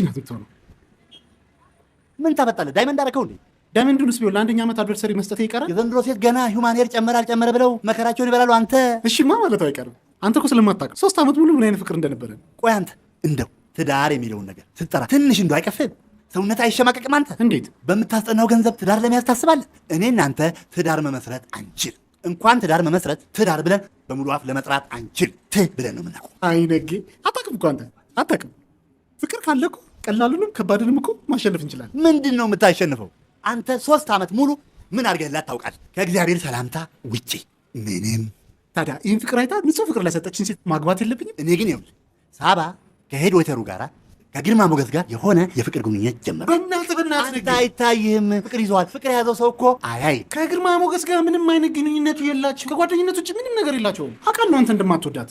ናት የምትሆነው። ምን ታመጣለህ? ዳይመንድ አደረከው እንዴ? ዳይመንዱንስ ቢሆን ለአንደኛ ዓመት አድቨርሰሪ መስጠት ይቀራል? የዘንድሮ ሴት ገና ሂውማን ሄር ጨመረ አልጨመረ ብለው መከራቸውን ይበላሉ። አንተ እሺማ ማለት አይቀርም። አንተ እኮ ስለማታውቅ 3 ዓመት ሙሉ ምን አይነት ፍቅር እንደነበረ። ቆይ አንተ እንደው ትዳር የሚለውን ነገር ስትጠራ ትንሽ እንደው አይቀፍም? ሰውነት አይሸማቀቅም? አንተ እንዴት በምታስጠናው ገንዘብ ትዳር ለመያዝ ታስባለህ? እኔ እናንተ ትዳር መመስረት አንችል። እንኳን ትዳር መመስረት ትዳር ብለን በሙሉ አፍ ለመጥራት አንችል። ብለን ነው የምናውቀው። አይነጌ አታውቅም እኮ አንተ አታውቅም። ፍቅር ካለ እኮ ቀላሉንም ከባድንም እኮ ማሸነፍ እንችላለን። ምንድን ነው የምታሸንፈው? አንተ 3 ዓመት ሙሉ ምን አድርገህላት ታውቃለህ? ከእግዚአብሔር ሰላምታ ውጪ ምንም። ታዲያ ይህን ፍቅር አይታ ንጹህ ፍቅር ለሰጠችን ሴት ማግባት የለብኝም? እኔ ግን ይኸውልህ ሳባ ከሄድ ወይተሩ ጋር ከግርማ ሞገስ ጋር የሆነ የፍቅር ግንኙነት ጀመረ። በእናትህ አንተ አይታይህም? ፍቅር ይዘዋል። ፍቅር የያዘው ሰው እኮ አያይ። ከግርማ ሞገስ ጋር ምንም አይነት ግንኙነቱ የላቸው። ከጓደኝነት ውጭ ምንም ነገር የላቸውም። አውቃለሁ አንተ እንደማትወዳት፣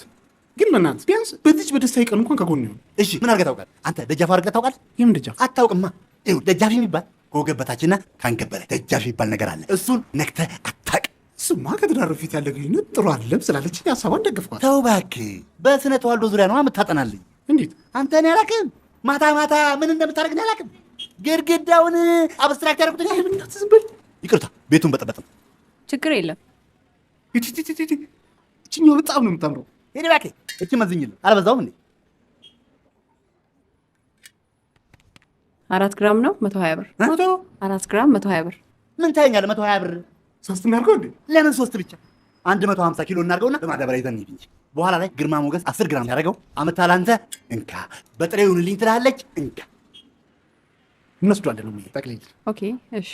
ግን በእናትህ ቢያንስ በዚች በደስታ ቀን እንኳን ከጎን ይሁን። እሺ ምን አድርገህ ታውቃለህ? አንተ ደጃፍ አድርገህ ታውቃለህ? የምን ደጃፍ? አታውቅማ። ይኸው ደጃፍ የሚባል ከወገብ በታችና ከአንገት በላይ ደጃፍ የሚባል ነገር አለ። እሱን ነክተህ አታውቅም። እሱማ ከትዳር በፊት ያለ ግንኙነት ጥሩ አይደለም ስላለችኝ ሀሳቧን ደግፍኳት። ተው እባክህ። በስነ ተዋልዶ ዙሪያ ነው የምታጠናልኝ። እንዴት? አንተ እኔ አላውቅም። ማታ ማታ ምን እንደምታደርግ እኔ አላውቅም። ግድግዳውን አብስትራክት ያደርጉትኛል። በእናትህ ዝም በል። ይቅርታ ቤቱን በጠበጥ ነው። ችግር የለም። እችኛው በጣም ነው የምታምረው። ሄድ እባክህ። እቺ መዝኝልህ አልበዛውም እንዴ? 4 ግራም ነው 120 ብር። 4 ግራም 120 ብር። ምን ታየኛለህ? 120 ብር 3 እናድርገው እንዴ? ለምን 3 ብቻ? 150 ኪሎ እናድርገውና በማዳበሪያ ይዘን እንሂድ እንጂ በኋላ ላይ ግርማ ሞገስ 10 ግራም ያደረገው አመታል። አንተ እንካ በጥሬው ይሁንልኝ ትላለች። እንካ እንወስዷለን ነው ጠቅልል። ኦኬ እሺ።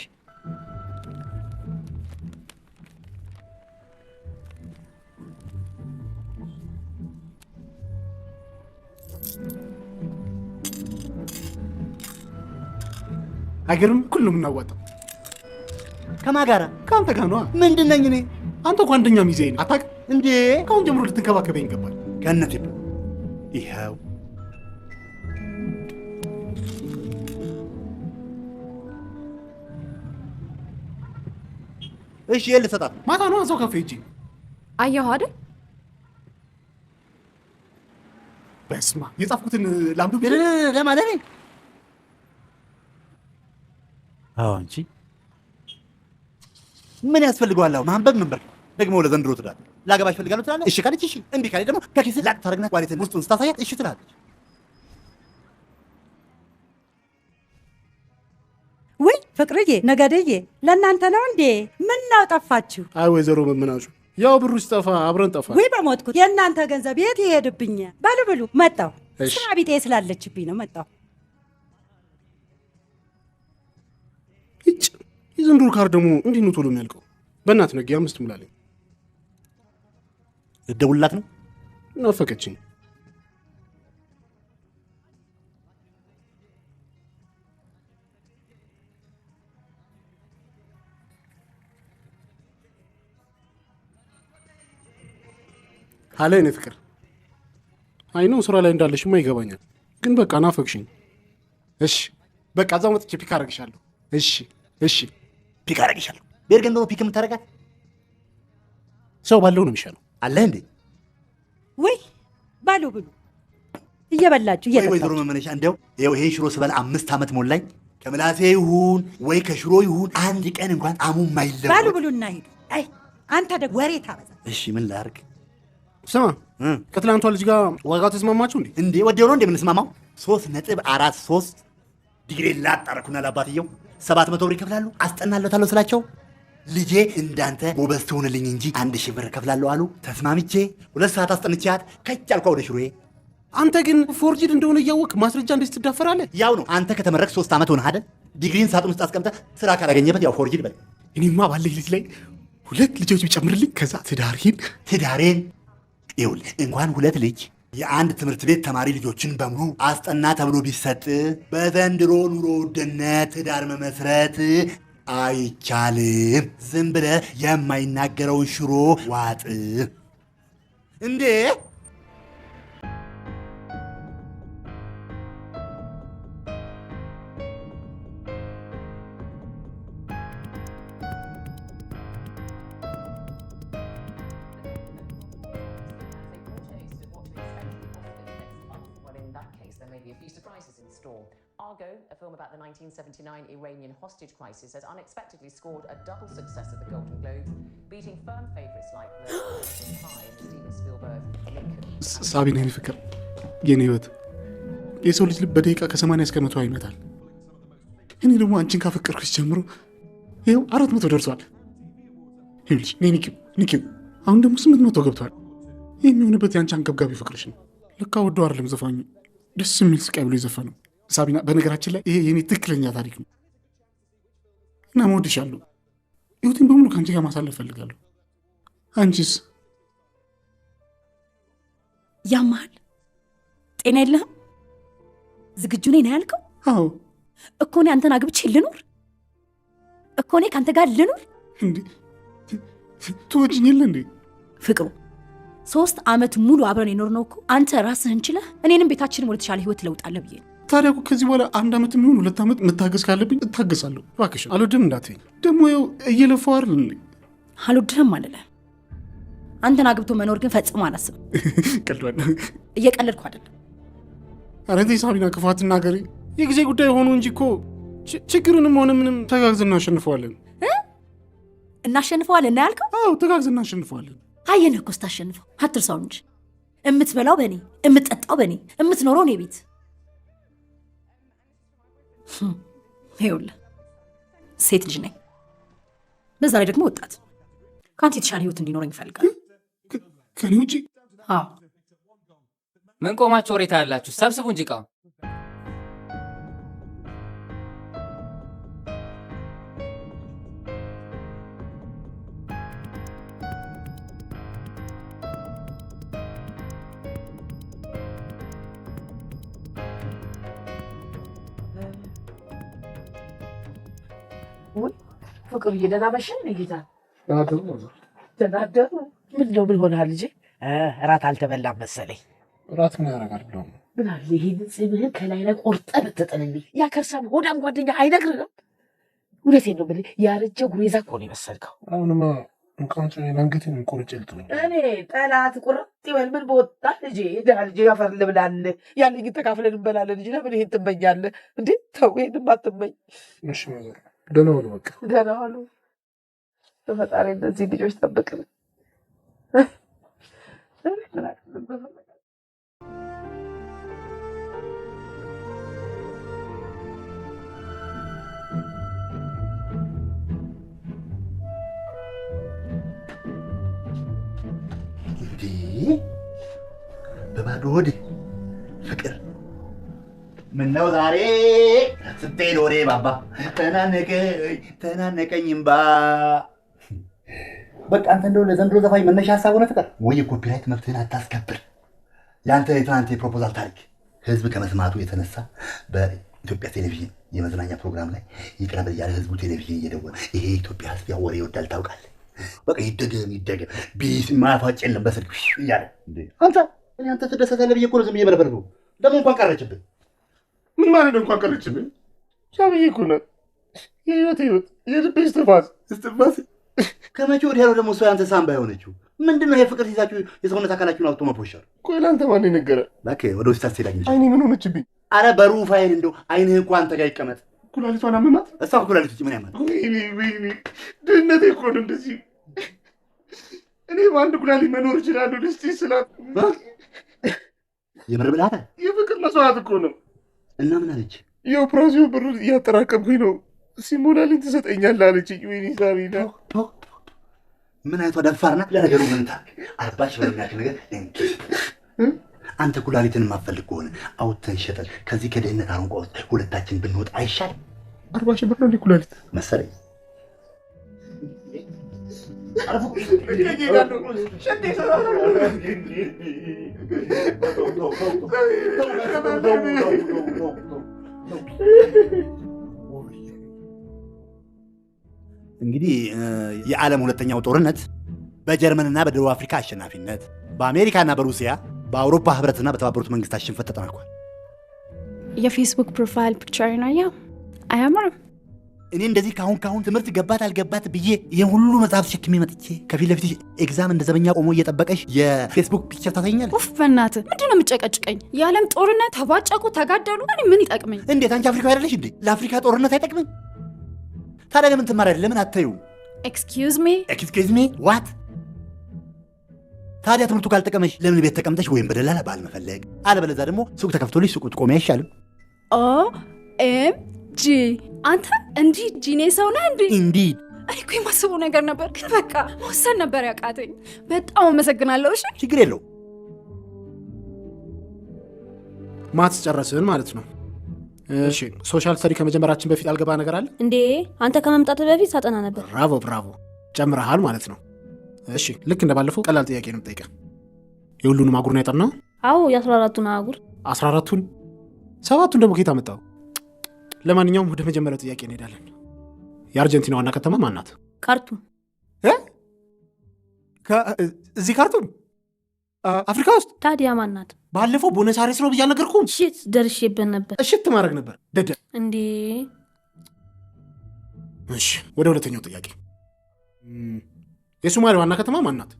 አይገርም? እኩል ነው የምናዋጣው። ከማን ጋር? ከአንተ ጋር ነዋ። ምንድን ነኝ እኔ? አንተ እኮ አንደኛ ሚዜ ነህ። አታውቅም እንዴ? ከአሁን ጀምሮ ልትንከባከበኝ ይገባል። ከእነቴ ይኸው እሺ። የት ልሰጣት? ማታ ነው እዛው ካፌ ሂጅ። አየሁ አይደል? በስማ የጻፍኩትን ላምዱ ለማለት ነው። አዎ እንጂ ምን ያስፈልገዋል? አሁን ማንበብ መንበር ደግሞ ለዘንድሮ ትዳር ላገባሽ ፈልጋለሁ ትላለህ። እሺ ካለች እሺ፣ እምቢ ካለች ደግሞ ከኪስ ላቅ ታደርግና ዋሌትን ውስጡን ስታሳያት እሺ ትላለች። ወይ ፍቅርዬ፣ ነገድዬ ለእናንተ ነው እንዴ? ምን ነው ጠፋችሁ? አይ ወይዘሮ መምናጩ ያው ብሩ ሲጠፋ አብረን ጠፋ። ወይ በሞትኩት የእናንተ ገንዘብ የት ይሄድብኝ? በሉ ብሉ። መጣሁ። ስራ ቢጤ ስላለችብኝ ነው መጣሁ። የዘንድሮ ካር ደግሞ እንዴት ነው ቶሎ የሚያልቀው? በእናትህ ነጊ 5 ሙላለኝ። ልደውልላት ነው? ናፈቀችኝ። ሀለ እኔ ፍቅር አይ ነው ስራ ላይ እንዳለሽማ ይገባኛል፣ ግን በቃ ናፈቅሽኝ። እሺ በቃ እዛው መጥቼ ፒክ አደርግሻለሁ። እሺ እሺ ፒክ አደርግሻለሁ። ቤርገን ነው ፒክ የምታደርጋት? ሰው ባለው ነው የሚሻለው። አለህ እንዴ? ወይ ባሉ ብሉ። እየበላችሁ እየጠጣችሁ። ወይዘሮ መመነሻ እንደው ይኸው ይሄን ሽሮ ስበላ 5 ዓመት ሞላኝ። ከምላሴ ይሁን ወይ ከሽሮ ይሁን አንድ ቀን እንኳን ጣሙም ማይለወጥ። ባሉ ብሉና ሂዱ። አይ አንተ ደግሞ ወሬ ታበዛ። እሺ ምን ላድርግ? ስማ ከትላንቷ ልጅ ጋር ዋጋው ተስማማችሁ እንዴ? እንዴ ወዲያው ነው እንዴ የምንስማማው? 3.43 ዲግሪ ላጣረኩና ለአባትየው 700 ብር ይከፍላሉ። አስጠናለታለሁ ስላቸው ልጄ እንዳንተ ጎበዝ ትሆንልኝ እንጂ 1000 ብር እከፍላለሁ አሉ። ተስማምቼ 2 ሰዓት አስጠንቻት ከች አልኳ ወደ ሽሮዬ። አንተ ግን ፎርጅድ እንደሆነ እያወቅ ማስረጃ እንዴት ትዳፈራለህ? ያው ነው አንተ ከተመረቅ 3 ዓመት ሆነህ አይደል? ዲግሪን ሳጥን ውስጥ አስቀምጠህ ስራ ካላገኘበት ያው ፎርጅድ በል። እኔማ ባለኝ ልጅ ላይ 2 ልጆች ቢጨምርልኝ ከዛ ትዳሬን ይኸውልህ እንኳን 2 ልጅ የአንድ ትምህርት ቤት ተማሪ ልጆችን በሙሉ አስጠና ተብሎ ቢሰጥ በዘንድሮ ኑሮ ውድነት ትዳር መመስረት አይቻልም። ዝም ብለህ የማይናገረውን ሽሮ ዋጥ እንዴ። There may be a few surprises in store. Argo, a film about the 1979 Iranian hostage crisis, has unexpectedly scored a double success at the Golden Globes, beating firm favourites like The Pie and Steven Spielberg Lincoln. ሳቢና የኔ ፍቅር የኔ ህይወት የሰው ልጅ ልብ በደቂቃ ከ80 እስከ 100 ይመታል። እኔ ደግሞ አንቺን ካፈቀርኩሽ ጀምሮ ይኸው 400 ደርሷል። ይኸውልሽ ኒኪው አሁን ደግሞ 800 ገብቷል። ይህ የሚሆንበት የአንቺ አንገብጋቢ ፍቅርሽ ነው። ለካ ወደው አይደለም ዘፋኙ ደስ የሚል ስቃይ ብሎ የዘፈነው። ሳቢና በነገራችን ላይ ይሄ የኔ ትክክለኛ ታሪክ ነው እና እወድሻለሁ። ህይወቴን በሙሉ ከአንቺ ጋር ማሳለፍ ፈልጋለሁ። አንቺስ? ያማል ጤና የለህም? ዝግጁ ነኝ ነው ያልከው? አዎ እኮ እኔ አንተን አግብቼ ልኑር እኮ እኔ ከአንተ ጋር ልኑር። እንዴ ትወጂኝ የለ እንዴ? ፍቅሩ 3 ዓመት ሙሉ አብረን የኖርነው እኮ አንተ ራስህን ችለህ እኔንም ቤታችንን ወደ ተሻለ ህይወት ለውጣለህ ብዬ ነው። ታዲያ እኮ ከዚህ በኋላ 1 ዓመት የሚሆን 2 ዓመት መታገስ ካለብኝ እታገሳለሁ። እባክሽ አልወድም እንዳትይኝ። ደግሞ ይኸው እየለፋሁ አይደል እንዴ? አልወድህም አልልህም። አንተን አግብቶ መኖር ግን ፈጽሞ አላስብም። ቀልዷል። እየቀለድኩ አይደለም። ኧረ ተይ ሳቢና ክፉ አትናገሪ። የጊዜ ጉዳይ ሆኖ እንጂ እኮ ችግርንም ሆነ ምንም ተጋግዘን እናሸንፈዋለን። እናሸንፈዋለን ነው ያልከው? አዎ ተጋግዘን እናሸንፈዋለን። አየነህ እኮ ስታሸንፈው አትርሳው እንጂ። የምትበላው በእኔ የምትጠጣው በእኔ የምትኖረው እኔ ቤት። ይኸውልህ ሴት ልጅ ነኝ፣ በዛ ላይ ደግሞ ወጣት። ከአንተ የተሻለ ህይወት እንዲኖረኝ ይፈልጋል። ከኔ ውጭ? አዎ። ምን ቆማችሁ ወሬ ታያላችሁ? ሰብስቡ እንጂ እቃውን። ፍቅር ደህና መሸህ? ጌታ ደህና አደሩ። ምን ነው ምን ሆነሃል ልጄ? እራት አልተበላም መሰለኝ። እራት ምን ያደርጋል ብለው ምን አለ ይሄንን ጽምህን ከላይ ላይ ቆርጠህ ብትጥልልኝ። ያ ከርሳም ሆዳም ጓደኛ አይነግርህም? እውነቴን ነው የምልህ፣ ያረጀ ጉሬዛ እኮ ነው የመሰልከው። አሁንማ እንቃንጭ አንገቴን ቆርጬ ልጥለኝ። እኔ ጠላት ቁርጥ ይበል ምን በወጣ ልጄ። ደህና ልጄ ያፈር ልብላለህ። ያለኝ ተካፍለን እንበላለን እንጂ ለምን ይሄን ትመኛለህ እንዴ? ተው ይሄንም አትመኝ። እሺ ማዘር ደህና ዋሉ። በቃ ደህና ዋሉ። በፈጣሪ እንደዚህ ልጆች ጠብቅን። በባዶ ሆድ ፍቅር ምነው ዛሬ ስትሄድ ወሬ ባባ ተናነቀኝ እምባ። በቃ አንተ እንደው ለዘንድሮ ዘፋኝ መነሻ ሀሳብ ሆነ ፍቅር ወይ የኮፒራይት መብትህን አታስከብር። የአንተ የትናንት የፕሮፖዛል ታሪክ ህዝብ ከመስማቱ የተነሳ በኢትዮጵያ ቴሌቪዥን የመዝናኛ ፕሮግራም ላይ ይቅረብ እያለ ህዝቡ ቴሌቪዥን እየደወለ ይሄ የኢትዮጵያ ህዝብ ያው ወሬ ይወዳል ታውቃለህ። በቃ ይደገም ቢስ ማፋጭ የለም በስልክ እያለ አንተ ትደሰታለህ ብዬ እኮ ነው ዝም ብዬ በለፈልኩ። ደግሞ እንኳን ቀረችብን። ምን ማለት ነው እንኳን ቀረችብን? ሻብዬ እኮ ናት የህይወት የልቤ እስትንፋስ። ከመቼ ወዲያ ነው ደግሞ እሷ ያንተ ሳምባ የሆነችው? ምንድነው ይሄ ፍቅር ሲይዛችሁ የሰውነት አካላችሁን አውጥቶ መፖሻል? ቆይ ለአንተ ማን ነገረ? እባክህ ወደ ውስጥ አትሄድ። አይኔ ምን ሆነችብኝ? አረ በሩፋይል እንደው አይንህ እኮ አንተ ጋር ይቀመጥ። ኩላሊቷን አመማት። እሷ ኩላሊት ውጭ ምን ያማል? ወይኔ ድህነቴ እኮ ነው እንደዚህ። እኔ በአንድ ኩላሊት መኖር እችላለሁ ደስ ስላት። የምር ብልሃት የፍቅር መስዋዕት እኮ ነው። እና ምን አለች? የኦፕራሲዮን ብር እያጠራቀምኩኝ ነው ሲሞላልኝ ትሰጠኛለህ አለችኝ። ወይኔ ሳቢና ምን አይቷ ደፋርና። ለነገሩ ምን ታርግ 40 ሺህ ብር የሚያክል ነገር አንተ ኩላሊትን የማትፈልግ ከሆነ አውጥተን ሸጠን ከዚህ ከድህነት አረንቋ ውስጥ ሁለታችን ብንወጣ አይሻልም? 40 ሺህ ብር ነው እንዴ ኩላሊት መሰለኝ። እንግዲህ የዓለም ሁለተኛው ጦርነት በጀርመንና በደቡብ አፍሪካ አሸናፊነት በአሜሪካና በሩሲያ በአውሮፓ ህብረትና በተባበሩት መንግስታት ሽንፈት ተጠናቋል። የፌስቡክ ፕሮፋይል ፒክቸር ነው። አያምርም? እኔ እንደዚህ ካሁን ትምህርት ገባት አልገባት ብዬ ይሄን ሁሉ መጽሐፍ ሸክሜ መጥቼ ከፊት ለፊት ኤግዛም እንደ ዘበኛ ቆሞ እየጠበቀሽ የፌስቡክ ፒክቸር ታሳይኛለሽ? ኡፍ በእናትህ ምንድን ነው የምጨቀጭቀኝ? የዓለም ጦርነት ተባጨቁ ተጋደሉ እኔ ምን ይጠቅመኝ? እንዴት አንቺ አፍሪካ አይደለሽ እንዴ? ለአፍሪካ ጦርነት አይጠቅምም? ታዲያ ለምን ትማሪያለሽ? ለምን አታዩ? ኤክስኪውዝ ሚ ዋት? ታዲያ ትምህርቱ ካልጠቀመሽ ለምን ቤት ተቀምጠሽ ወይም በደላላ ባል መፈለግ? አለበለዚያ ደግሞ ሱቅ ተከፍቶልሽ ሱቁ ትቆሚ አይሻልም? OMG አንተ እንጂ ጂኔ ሰው ነህ እንዴ? ኢንዲድ እኔ እኮ የማስበው ነገር ነበር፣ ግን በቃ መወሰን ነበር ያቃተኝ። በጣም አመሰግናለሁ። እሺ ችግር የለው። ማትስ ጨረስን ማለት ነው። እሺ ሶሻል ስተዲ ከመጀመራችን በፊት አልገባ ነገር አለ እንዴ? አንተ ከመምጣት በፊት ሳጠና ነበር። ብራቮ ጨምረሃል ማለት ነው። እሺ ልክ እንደባለፈው ቀላል ጥያቄ ነው የምጠይቀህ። የሁሉንም አህጉር ነው ያጠናው? አዎ የ14ቱን አህጉር። 14ቱን? 7ቱን ደግሞ ከየት አመጣው? ለማንኛውም ወደ መጀመሪያው ጥያቄ እንሄዳለን። የአርጀንቲና ዋና ከተማ ማን ናት? ካርቱም። እዚህ ካርቱም አፍሪካ ውስጥ? ታዲያ ማን ናት? ባለፈው ቦነስ አይረስ ነው ብዬ አልነገርኩም? ሽት ደርሼበት ነበር። እሽት ማድረግ ነበር ደደ እንዴ። እሺ ወደ ሁለተኛው ጥያቄ። የሶማሊያ ዋና ከተማ ማን ናት?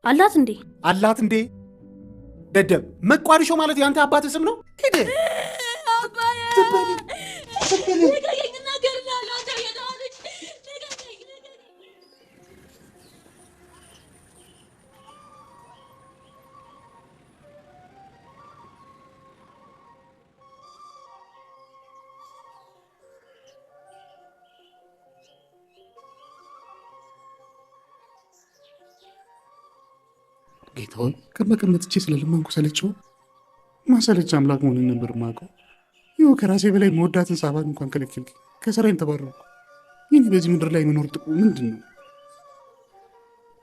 አላት እንዴ? አላት እንዴ? ደደብ መቋዲሾ ማለት የአንተ አባት ስም ነው? ሂድ ጌታውን ቀመቀመጥቼ ስለለመንኩ ሰለቸው ማሰለች አምላክ መሆንን ነበር ማውቀው። ይኸው ከራሴ በላይ መወዳትን ሳባን እንኳን ከለከልክ፣ ከስራዬም ተባረርኩ። ይህን በዚህ ምድር ላይ መኖር ጥቅሙ ምንድን ነው?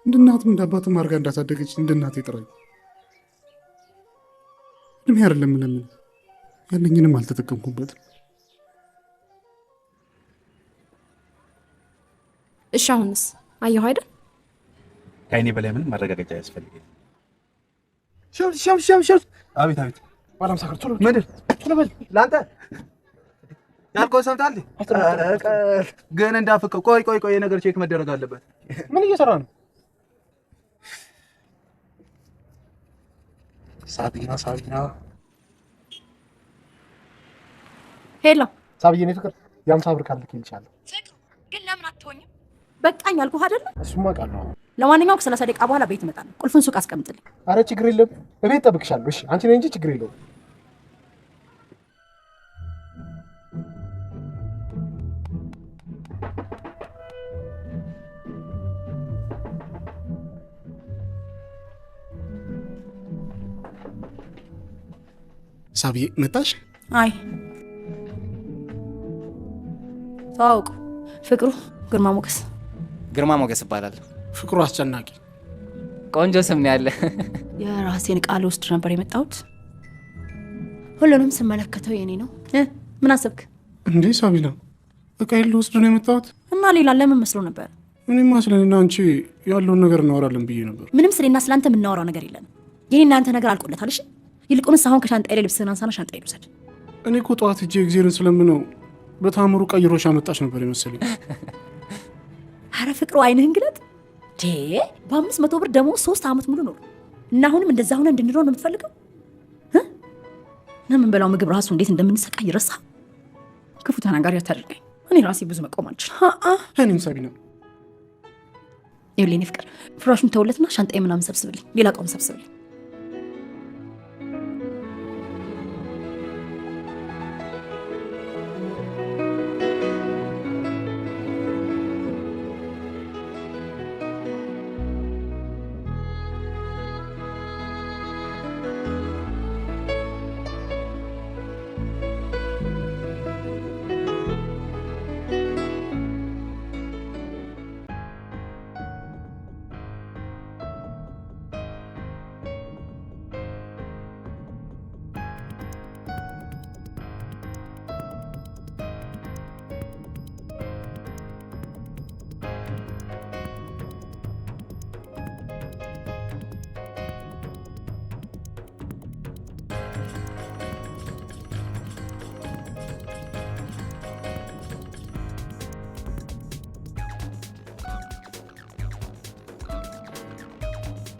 እንደ እናትም እንደ አባትም አድርጋ እንዳሳደገች እንደ እናቴ ጥራኝ። እድሜ አይደለም ምናምን ያለኝንም አልተጠቀምኩበትም። እሺ አሁንስ አየሁ አይደል? ከአይኔ በላይ ምንም ማረጋገጫ ያስፈልገኝ። ሸምሸምሸምሸም አቤት አቤት ባላም ሳከር ቶሎ ምንድን ቶሎ በል ለአንተ ያልከው ሰምተሃል ግን እንዳፍቀው ቆይ የነገር ቼክ መደረግ አለበት። ምን እየሰራ ነው? ሳቢና ሄሎ ሳብዬ ነው ፍቅር የ50 ብር ካልክ ይልቻለሁ። ግን ለምን አትሆኝም? በቃኝ አልኩህ አይደል? እሱማ ቃለሁ። ለማንኛውም ከ30 ደቂቃ በኋላ ቤት እመጣለሁ። ቁልፉን ሱቅ አስቀምጥልኝ። አረ ችግር የለም እቤት ጠብቅሻለሁ። እሺ አንቺ ነኝ እንጂ ችግር የለውም። ሳብዬ መጣሽ? አይ ታውቁ ፍቅሩ ግርማ ሞገስ ይባላል። ፍቅሩ አስጨናቂ ቆንጆ ስም ነው ያለ። የራሴን ቃል ውስጥ ነበር የመጣሁት። ሁሉንም ስመለከተው የኔ ነው። ምን አሰብክ እንዴ? ሳቢና በቃ ይል ወስዶ ነው የመጣሁት እና ሌላ ለምን መስሎ ነበር? እኔማ ስለኔና አንቺ ያለውን ነገር እናወራለን ብዬ ነበር። ምንም ስለኔና ስላንተ የምናወራው ነገር የለንም። የኔና አንተ ነገር አልቆለታል። እሺ ይልቁንስ አሁን ከሻንጣዬ ላይ ልብስህን አንሳና ሻንጣዬን ውሰድ። እኔ እኮ ጠዋት እጄ እግዚአብሔርን ስለምነው በታምሩ ቀይሮሽ አመጣሽ ነበር የመሰለኝ። አረ ፍቅሩ አይንህን ግለጥ። በ500 ብር ደግሞ 3 ዓመት ሙሉ ኖር እና አሁንም እንደዛ ሆነ እንድንኖር ነው የምትፈልገው? ምን በላው ምግብ ራሱ እንዴት እንደምንሰቃይ ረሳ። ክፉ ተናጋሪ አታድርገኝ። እኔ ራሴ ብዙ መቆም አልችልም። እኔም ሳቢና ይኸውልህ የኔ ፍቅር ፍራሹን ተውለትና ሻንጣዬ ምናምን ሰብስብልኝ፣ ሌላ እቃውን ሰብስብልኝ።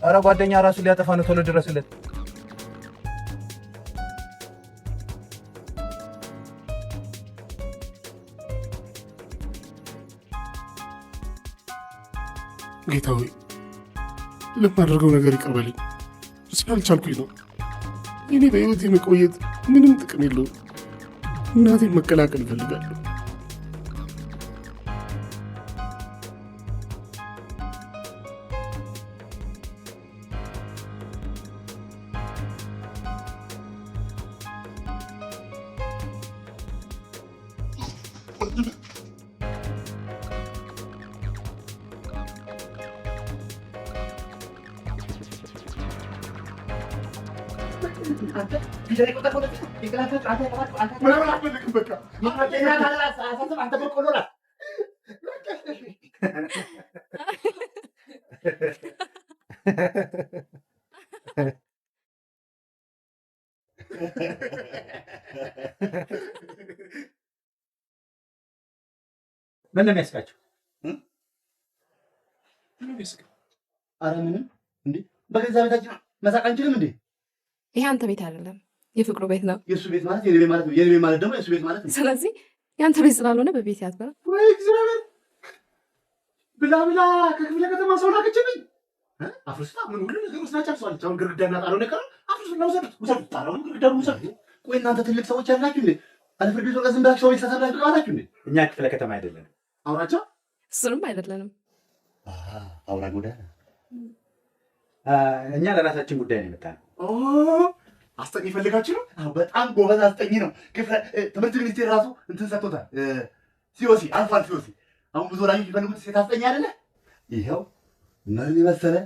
ኧረ ጓደኛ ራሱን ሊያጠፋ ነው። ቶሎ ድረስለት። ጌታ ሆይ ለማደርገው ነገር ይቅር ስላልቻልኩኝ ነው። እኔ በህይወት የመቆየት ምንም ጥቅም የለውም። እናቴን መቀላቀል እፈልጋለሁ። ምን ነው የሚያስቃቸው? ኧረ ምንም እንዴ! በገዛ ቤታችን መሳቅ አንችልም እንዴ? ይሄ አንተ ቤት አይደለም፣ የፍቅሩ ቤት ነው። የእሱ ቤት ማለት የኔ ቤት ማለት ነው። የኔ ቤት ማለት ደግሞ የእሱ ቤት ማለት ነው። ስለዚህ የአንተ ቤት ስላልሆነ በቤት ያትበላ። ወይ እግዚአብሔር! ብላ ብላ ከክፍለ ከተማ ሰው ላከችብኝ። አፍርስታ ምን ሁሉ ነገር ውስጥ ጨርሷለች። አሁን ግርግዳና ጣለው ነገር አፍርስና ውሰዱት ጣለውን ግርግዳኑ ውሰዱ። ቆይ እናንተ ትልቅ ሰዎች ያላችሁ እንዴ? አለፍርድ ቤት ወቀዝም ብላችሁ ሰው ቤት ተሰብላችሁ ትቀራላችሁ እንዴ? እኛ ክፍለ ከተማ አይደለንም። አውራቸው እሱንም አይደለንም። አውራ ጎዳና። እኛ ለራሳችን ጉዳይ ነው የመጣነው። አስጠኝ ይፈልጋችሁ ነው። በጣም ጎበዝ አስጠኝ ነው። ትምህርት ሚኒስቴር ራሱ እንትን ሰጥቶታል። ሲኦሲ አልፏል። ሲኦሲ አሁን ብዙ ወላጆች የሚፈልጉት ሴት አስጠኝ አይደለ? ይኸው ምን የመሰለ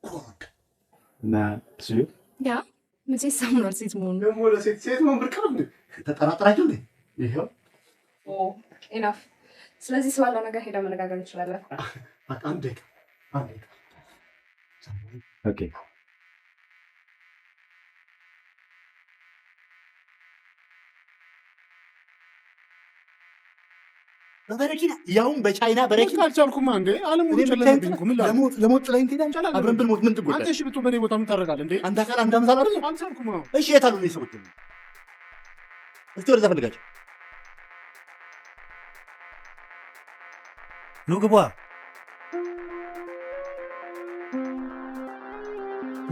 ኮድ እና እሱ ያ መቼ ሳምኗል። ሴት መሆኑ ደግሞ ለሴት መሆን ብርቅ ነው እንዴ? ተጠራጥራችሁ እንዴ? ይኸው ኢናፍ። ስለዚህ ስላለው ነገር ሄዳ መነጋገር እንችላለን። በቃ አንድ ደቂቃ ኦኬ። በበረኪና ያውም በቻይና በረኪና አልቻልኩማ እንዴ? አለም ሁሉ ጨለመብኝ እኮ ምን ላድርግ? ለሞት ጥላኝ ትሄዳለህ? አብረን ብንሞት ምን ትጎዳለህ? አንተ እሺ ብትሆን በእኔ ቦታ ምን ታደርጋለህ እንዴ? አንድ አካል አንድ አምሳል አይደል? አልቻልኩማ። እሺ የት አሉ እነዚህ ሰዎች? እስቲ ወደዛ ፈልጋቸው። ኑ ግቡ፣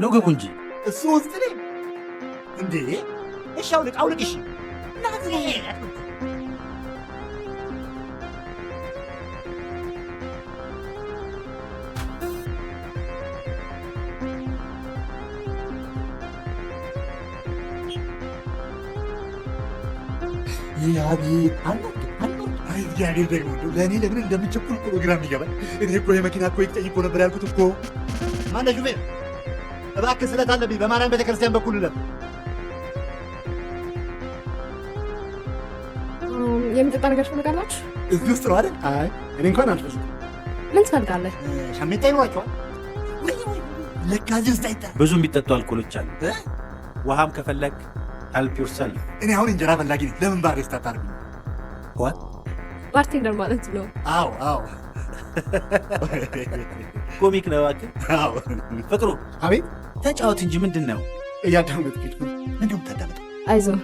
ኑ ግቡ እንጂ እሱ ውስጥ ነኝ እንዴ? እሺ አውልቅ አውልቅ። እሺ አቤት አይ እግዚአብሔር ደግሞ ለእኔ ለምን እንደምቸኩል እኮ ነው ግራ የሚገባኝ። እኔ እኮ የመኪና እኮ ይቅጠኝ እኮ ነበር ያልኩት እኮ። ማነው ሹፌር? እባክህ ስለት አለብኝ በማርያም ቤተክርስቲያን በኩል ለ የሚጠጣ ነገር ትፈልጋላችሁ? እዚህ ውስጥ ነው አይደል? አይ እኔ እንኳን አልፈልግም። ምን ትፈልጋለህ? ሻሜታ ይኖራቸዋል። ለካ እዚህ ውስጥ አይታ ብዙ የሚጠጡ አልኮሎች አሉ። ውሃም ከፈለግ ሄልፕ ዮርሰልፍ። እኔ አሁን እንጀራ ፈላጊ ነኝ። ለምን ባሬስታ አታርጉኝ? ዋት ባርቴንደር ማለት ነው። አዎ አዎ ኮሚክ ነው እባክህ። አዎ ፍቅሩ አቤት ተጫወት እንጂ ምንድን ነው እያዳመጥኩት ነው። እንዲሁም ታዳመጥ። አይዞህ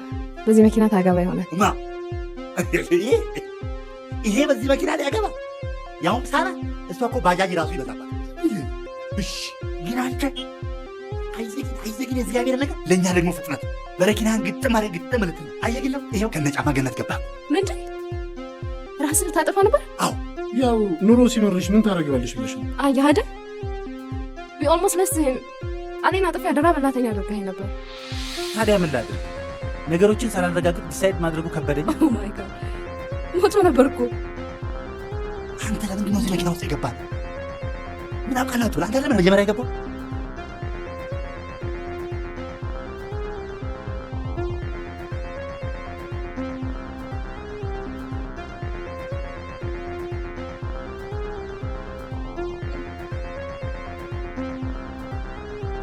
በዚህ መኪና ታገባ ይሆናል። ማ ይሄ በዚህ መኪና ላይ ያገባ? ያውም ሳራ እሷ እኮ ባጃጅ ራሱ ይበዛባት። እሺ ግን አንተ አይዘግን የእግዚአብሔር ነገር ለእኛ ደግሞ ፍጥነት በረኪናን ግጥም አለ ግጥም ልትል አየግለም። ይኸው ከነጫማ ገነት ገባ። ምንድን ራስን ልታጠፋ ነበር? አዎ ያው ኑሮ ሲመርሽ ምን ታደርጊዋለሽ ብለሽ ነው። አየህ አይደል ኦልሞስት ለስህን እኔን አጥፊ ያደራ በላተኛ አድርገኸኝ ነበር። ታዲያ ምን ላድርግ? ነገሮችን ሳላረጋግጥ ዲሳይድ ማድረጉ ከበደኝ። ኦ ማይ ጋድ ሞቶ ነበር እኮ። አንተ ለምንድን ነው እዚህ መኪና ውስጥ የገባህ? ምን አውቃላችሁ? አንተ ለምን መጀመሪያ የገባው?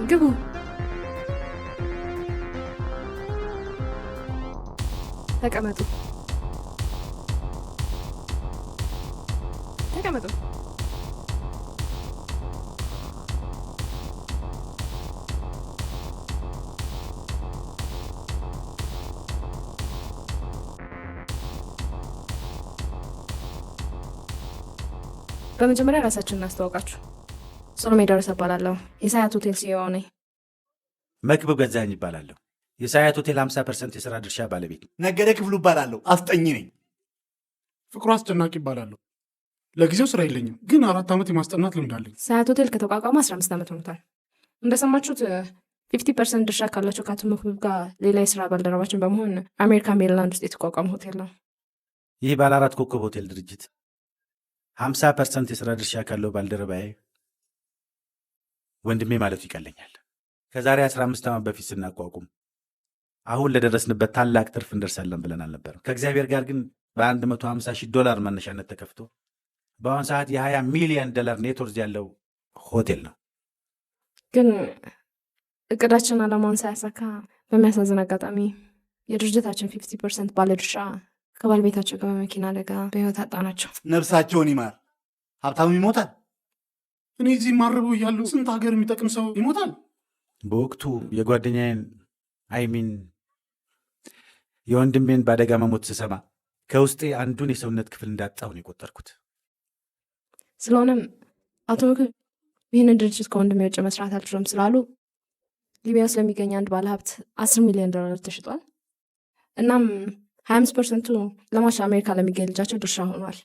ግቡ። ተቀመጡ ተቀመጡ። በመጀመሪያ ራሳችን እናስተዋውቃችሁ። ሶሎሜ ደረሰ እባላለሁ። የሳያት ሆቴል ሲኢኦ ነኝ። መክብብ ገዛኸኝ ይባላለሁ። የሳያት ሆቴል 50% የሥራ ድርሻ ባለቤት። ነገደ ክፍሉ እባላለሁ። አስጠኝ ነኝ። ፍቅሩ አስጨናቂ ይባላለሁ። ለጊዜው ስራ የለኝም፣ ግን 4 ዓመት የማስጠናት ልምድ አለኝ። ሳያት ሆቴል ከተቋቋመ 15 ዓመት ሆኖታል። እንደሰማችሁት 50% ድርሻ ካላቸው ከአቶ መክብብ ጋር ሌላ የስራ ባልደረባችን በመሆን አሜሪካ ሜሪላንድ ውስጥ የተቋቋመ ሆቴል ነው። ይህ ባለ 4 ኮከብ ሆቴል ድርጅት 50% የሥራ ድርሻ ካለው ባልደረባዬ ወንድሜ ማለቱ ይቀለኛል። ከዛሬ 15 ዓመት በፊት ስናቋቁም አሁን ለደረስንበት ታላቅ ትርፍ እንደርሳለን ብለን አልነበረም። ከእግዚአብሔር ጋር ግን $150,000 መነሻነት ተከፍቶ በአሁን ሰዓት $20 ሚሊዮን ኔት ወርዝ ያለው ሆቴል ነው። ግን እቅዳችን አላማውን ሳያሳካ በሚያሳዝን አጋጣሚ የድርጅታችን 50% ባለድርሻ ከባለቤታቸው ጋር በመኪና አደጋ በሕይወት አጣናቸው። ነፍሳቸውን ይማር። ሀብታሙ ይሞታል። እኔ እዚህ ማርበው እያሉ ስንት ሀገር የሚጠቅም ሰው ይሞታል። በወቅቱ የጓደኛዬን አይሚን የወንድሜን በአደጋ መሞት ስሰማ ከውስጤ አንዱን የሰውነት ክፍል እንዳጣሁ ነው የቆጠርኩት። ስለሆነም አቶ መክብብ ይህንን ድርጅት ከወንድሜ ውጭ መስራት አልችልም ስላሉ ሊቢያ ውስጥ ለሚገኝ አንድ ባለሀብት $10 ሚሊዮን ተሽጧል። እናም 25%ቱ ለማሽ አሜሪካ ለሚገኝ ልጃቸው ድርሻ ሆኗል።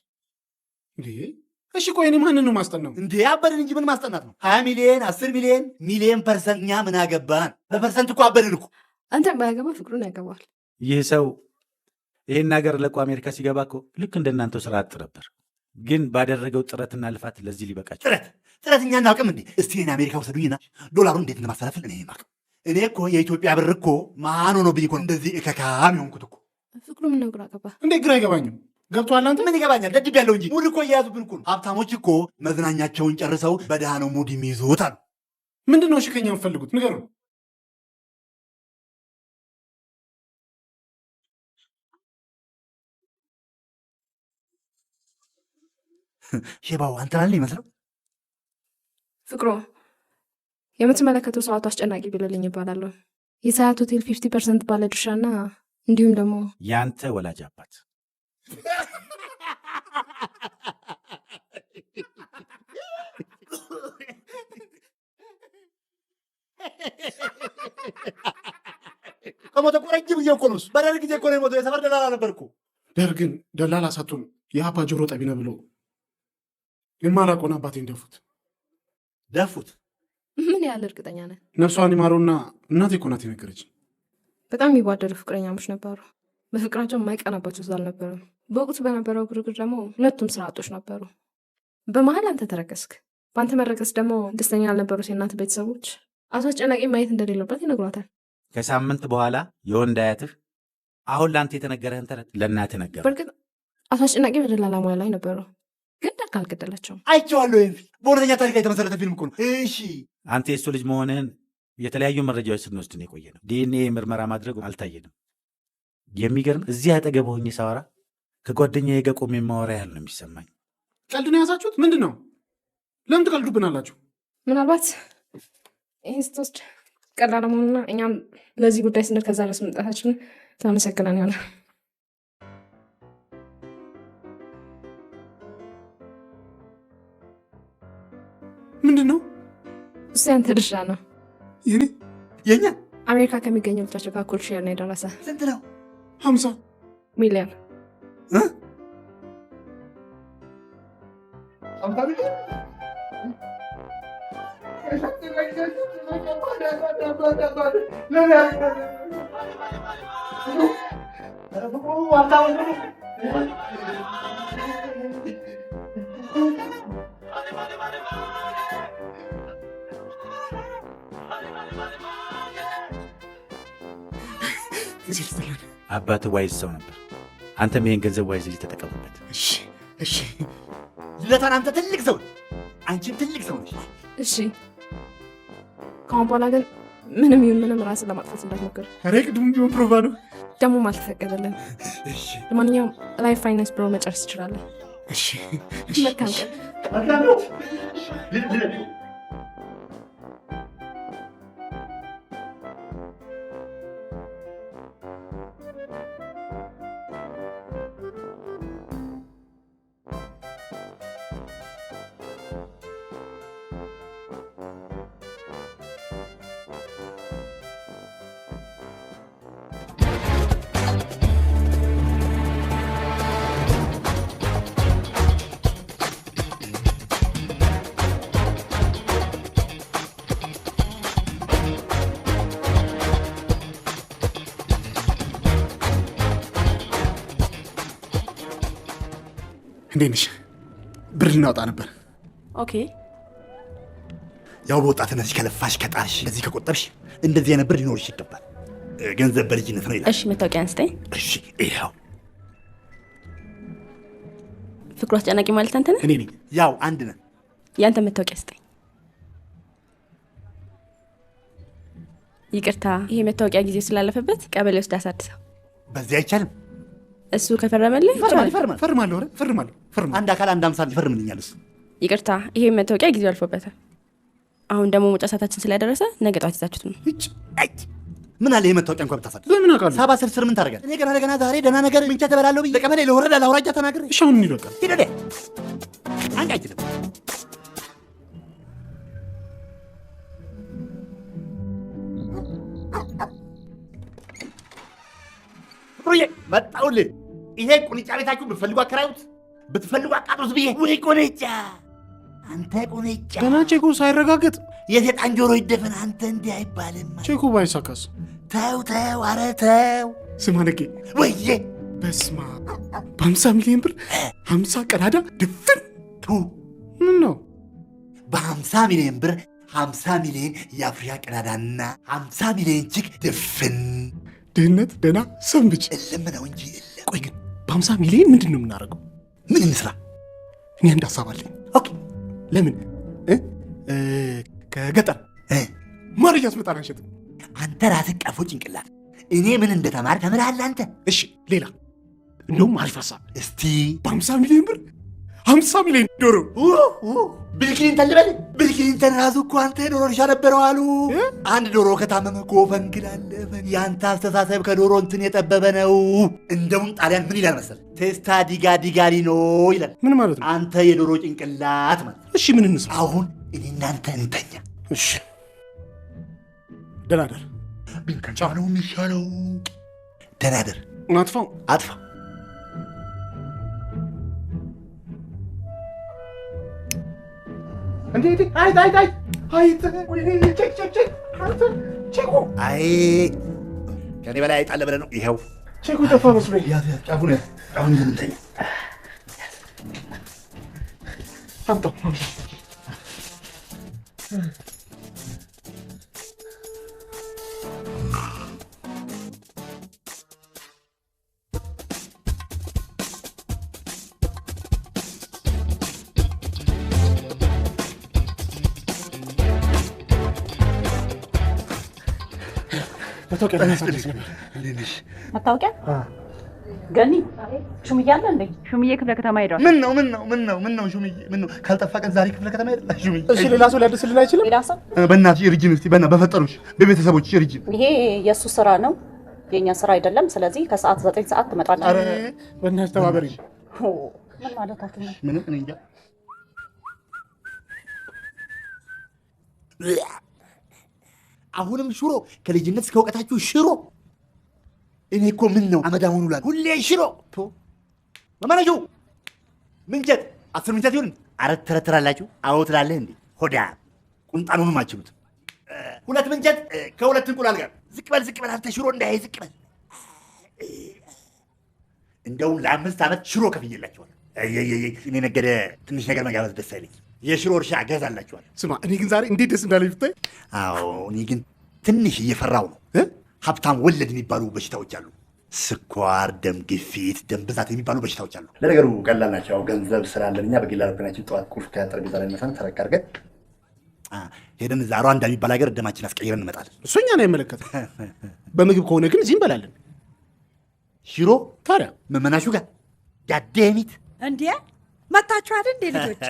እሺ ቆይ እኔ ማንን ነው ማስጠናው? እንዴ አበድን እንጂ ምን ማስጠናት ነው? 20 ሚሊዮን 10 ሚሊዮን ፐርሰንት። እኛ ምን አገባን? በፐርሰንት እኮ አበድን እኮ። አንተም ባያገባ ፍቅሩን ያገባል። ይህ ሰው ይህን ሀገር ለቆ አሜሪካ ሲገባ እኮ ልክ እንደናንተው ስራ አጥ ነበር። ግን ባደረገው ጥረትና ልፋት ለዚህ ሊበቃቸው። ጥረት እኛ እናውቅም እንዴ? እስቲ እኔ አሜሪካ ውሰዱኝና ዶላሩን እንዴት እንደማስተላልፍ እኔ ማቅ። እኔ እኮ የኢትዮጵያ ብር እኮ ማን ሆኖብኝ እኮ እንደዚህ እከካም የሆንኩት እኮ። ፍቅሩ ምን ነው ግራ ገባ? እንዴ ግራ አይገባኝም። ገብቶሃል አንተ? ምን ይገባኛል? ደድብ ያለው እንጂ ሙድ እኮ እየያዙብን እኮ ነው። ሀብታሞች እኮ መዝናኛቸውን ጨርሰው በድሃ ነው ሙድ የሚይዙት አሉ። ምንድን ነው ሽከኛ የምፈልጉት? ንገሩ። ሼባው አንተን አለ ይመስለው። ፍቅሩ የምትመለከተው ሰው አቶ አስጨናቂ ቢልልኝ ይባላለሁ። የሳያት ሆቴል 50% ባለ ድርሻና እንዲሁም ደግሞ ያንተ ወላጅ አባት። ከሞተ እኮ ረጅም ጊዜ እኮ ነው። በደርግ ጊዜ እኮ ነው የሞተው። የሰፈር ደላላ ነበር እኮ። ደርግን ደላላ ሳቱን የአባ ጆሮ ጠቢ ነው ብሎ የማላውቀውን አባቴን ደፉት። ምን ያህል እርግጠኛ ነን? ነፍሷን ይማረውና እናቴ እኮ ናት የነገረችኝ። በጣም የሚዋደዱ ፍቅረኛሞች ነበሩ። በፍቅራቸው የማይቀናባቸው ሰው አልነበረም። በወቅቱ በነበረው ግርግር ደግሞ ሁለቱም ስራ አጦች ነበሩ። በመሀል አንተ ተረከስክ። በአንተ መረከስ ደግሞ ደስተኛ ያልነበሩት የእናት ቤተሰቦች አቶ አስጨናቂ ማየት እንደሌለበት ይነግሯታል። ከሳምንት በኋላ የወንድ አያትህ አሁን ለአንተ የተነገረህን ተረት ለእናትህ ነገረ። በእርግጥ አቶ አስጨናቂ በደላላ ሙያ ላይ ነበሩ፣ ግን ደርግ አልገደላቸውም። አይቼዋለሁ። ይህን በእውነተኛ ታሪክ ላይ የተመሰረተ ፊልም እኮ ነው። እሺ አንተ የእሱ ልጅ መሆንህን የተለያዩ መረጃዎች ስንወስድ ነው የቆየ ነው። ዲኤንኤ ምርመራ ማድረግ አልታየንም። የሚገርም እዚህ አጠገብ ሆኜ ሳወራ ከጓደኛዬ ጋር ቆሜ የማወራ ያህል ነው የሚሰማኝ። ቀልድ ነው የያዛችሁት? ምንድን ነው? ለምን ትቀልዱብናላችሁ? ምናልባት ይህን ስትወስድ ቀላል መሆኑና እኛም ለዚህ ጉዳይ ስንል ከዛ ድረስ መምጣታችንን ታመሰግናን ይሆናል። ምንድን ነው እሱ? ያንተ ድርሻ ነው። የኛ አሜሪካ ከሚገኘው ልጃቸው ጋር እኩል ሼር ነው የደረሰ። ስንት ነው? 50 ሚሊዮን። አባት ዋይዝ ሰው ነበር። አንተም ይሄን ገንዘብ ዋይዝ ልጅ ተጠቀሙበት። እሺ። ልደታን አንተ ትልቅ ሰው፣ አንቺም ትልቅ ሰው ነሽ። እሺ። ከአሁን በኋላ ግን ምንም ይሁን ምንም ራስን ለማጥፋት እንዳትሞክር። ኧረ ቅድም ቢሆን ፕሮቫ ነው፣ ደግሞም አልተፈቀደልን። ለማንኛውም ላይፍ ፋይናንስ ብሎ መጨረስ ትችላለህ። እሺ። መልካም ቀን። እንዴት ነሽ? ብር ልናወጣ ነበር። ኦኬ። ያው በወጣትነት ከለፋሽ ከጣርሽ እንደዚህ ከቆጠብሽ እንደዚህ አይነት ብር ሊኖርሽ ይገባል። ገንዘብ በልጅነት ነው ይላል። እሺ መታወቂያ አንስጠኝ። እሺ ይኸው። ፍቅሩ አስጨናቂ ማለት አንተ ነህ? እኔ ነኝ። ያው አንድ ነን። ያንተ መታወቂያ ስጠኝ። ይቅርታ፣ ይሄ መታወቂያ ጊዜ ስላለፈበት ቀበሌ ውስጥ አሳድሰው። በዚህ አይቻልም። እሱ ከፈረመልህ ፈርማለሁ። አንድ አካል አንድ አምሳል ይፈርምልኛል እሱ። ይቅርታ፣ ይሄ መታወቂያ ጊዜው አልፎበታል። አሁን ደግሞ መውጫ ሰዓታችን ስለደረሰ ነገ ጠዋት ይዛችሁት ነው። ምን አለ ይሄ መታወቂያ እንኳን ብታሳድ። ለምን አውቃለሁ? ሰባ ስርስር ምን ታደርጋለህ? እኔ ገና ዛሬ ደህና ነገር ምንቻ ተበላለሁ ብዬ ለቀበሌ ለወረዳ ለአውራጃ ተናግሬ። እሺ አሁን እንሂድ በቃ። ሂድ ወደ አንቺ አይችልም። ፍቅሩዬ መጣሁልህ። ይሄ ቁንጫ ቤታችሁ ብትፈልጉ አከራዩት፣ ብትፈልጉ አቃጥሉት ብዬ። ወይ ቁንጫ! አንተ ቁንጫ! ገና ቼኩ ሳይረጋገጥ የሴጣን ጆሮ ይደፈን። አንተ እንዲህ አይባልም። ቼኩ ባይሳካስ? ተው፣ ኧረ ተው። ስማ ነጌ፣ ወይዬ በስማ በ50 ሚሊዮን ብር 50 ቀዳዳ ድፍን። ምን ነው በ50 ሚሊዮን ብር 50 ሚሊዮን የአፍሪካ ቀዳዳና 50 ሚሊዮን ችግ ድፍን። ድህነት ደህና ሰንብች። እልም ነው እንጂ እልም። ቆይ ግን በ50 ሚሊዮን ምንድን ነው የምናደርገው? ምን እንስራ? እኔ አንድ ሀሳብ አለኝ። ኦኬ። ለምን ከገጠር ማረጃ አስመጣን አንሸጥም? አንተ ራስህ ቀፎ ጭንቅላት። እኔ ምን እንደተማር ተምርሃል አንተ። እሺ ሌላ እንደውም አሪፍ ሀሳብ። እስቲ በ50 ሚሊዮን ብር 50 ሚሊዮን ዶሮ። ቢል ክሊንተን ልበል? ቢል ክሊንተን ራሱ እኮ አንተ የዶሮ እርሻ ነበረው አሉ። አንድ ዶሮ ከታመመ እኮ ፈንግላለ። የአንተ አስተሳሰብ ከዶሮ እንትን የጠበበ ነው። እንደውም ጣሊያን ምን ይላል መሰለህ? ቴስታ ዲጋ ዲጋሊኖ ይላል። ምን ማለት ነው? አንተ የዶሮ ጭንቅላት ማለት። እሺ ምን እንስራ? አሁን እኔ እናንተ እንተኛ። እሺ ደናደር። ቢንከጫ ነው የሚሻለው። ደናደር። አጥፋው አጥፋው። እንዴ ቼኩ አይ ከኔ በላይ አይጣለ ብለህ ነው። ይኸው ቼኩ ጠፋ መስሎኝ። ጫፉን አሁን እንተኛ። አምጣው። መታወቂያ ገኒ ሹምዬ አለ እንዴ? ሹምዬ ክፍለ ከተማ ሄዷል። ምን ነው ሹምዬ? ምን ነው ካልጠፋ ቀን ዛሬ ክፍለ ከተማ ሄዷል ሹምዬ። እሺ ሌላ ሰው ሊያድስልን አይችልም? ሌላ ሰው በእናትሽ ርጅን እስቲ በፈጠሩሽ በቤተሰቦች ርጅን። ይሄ የእሱ ስራ ነው የእኛ ስራ አይደለም። ስለዚህ ከሰዓት 9 ሰዓት ትመጣለህ። ኧረ በእናትሽ ተባበሪ። ምን ማለታችሁ ነው? ምንም እኔ እንጃ። አሁንም ሽሮ ከልጅነት እስከ እውቀታችሁ ሽሮ። እኔ እኮ ምን ነው አመዳሙን ውላል ሁሌ ሽሮ። መመነጁ ምንቸት 10 ምንቸት ይሁን። አረት ተረትራላችሁ። አዎ ትላለህ እንዴ ሆዳ ቁንጣኑንም አችሉት። 2 ምንቸት ከ2 እንቁላል ጋር። ዝቅ በል አንተ ሽሮ እንዳይ ዝቅ በል። እንደውም ለ5 ዓመት ሽሮ ከፍዬላችኋል። እኔ ነገደ ትንሽ ነገር መጋበዝ ደስ አይለኝ። የሽሮ እርሻ እገዛላችኋል። ስማ እኔ ግን ዛሬ እንዴት ደስ እንዳለኝ ብታይ። አዎ እኔ ግን ትንሽ እየፈራው ነው። ሀብታም ወለድ የሚባሉ በሽታዎች አሉ። ስኳር፣ ደም ግፊት፣ ደም ብዛት የሚባሉ በሽታዎች አሉ። ለነገሩ ቀላል ናቸው። ያው ገንዘብ ስላለን እኛ በግል አውሮፕላናችን ጠዋት ቁልፍ ከጠረጴዛ ላይ ነሳን ተረካ አድርገን ሄደን እዛ ሩዋንዳ የሚባል ሀገር ደማችን አስቀይረን እንመጣለን። እሱ እኛን አይመለከትም። በምግብ ከሆነ ግን እዚህ እንበላለን። ሽሮ ታዲያ መመናሹ ጋር ያደሚት እንዴ መጣችኋል እንዴ ልጆች?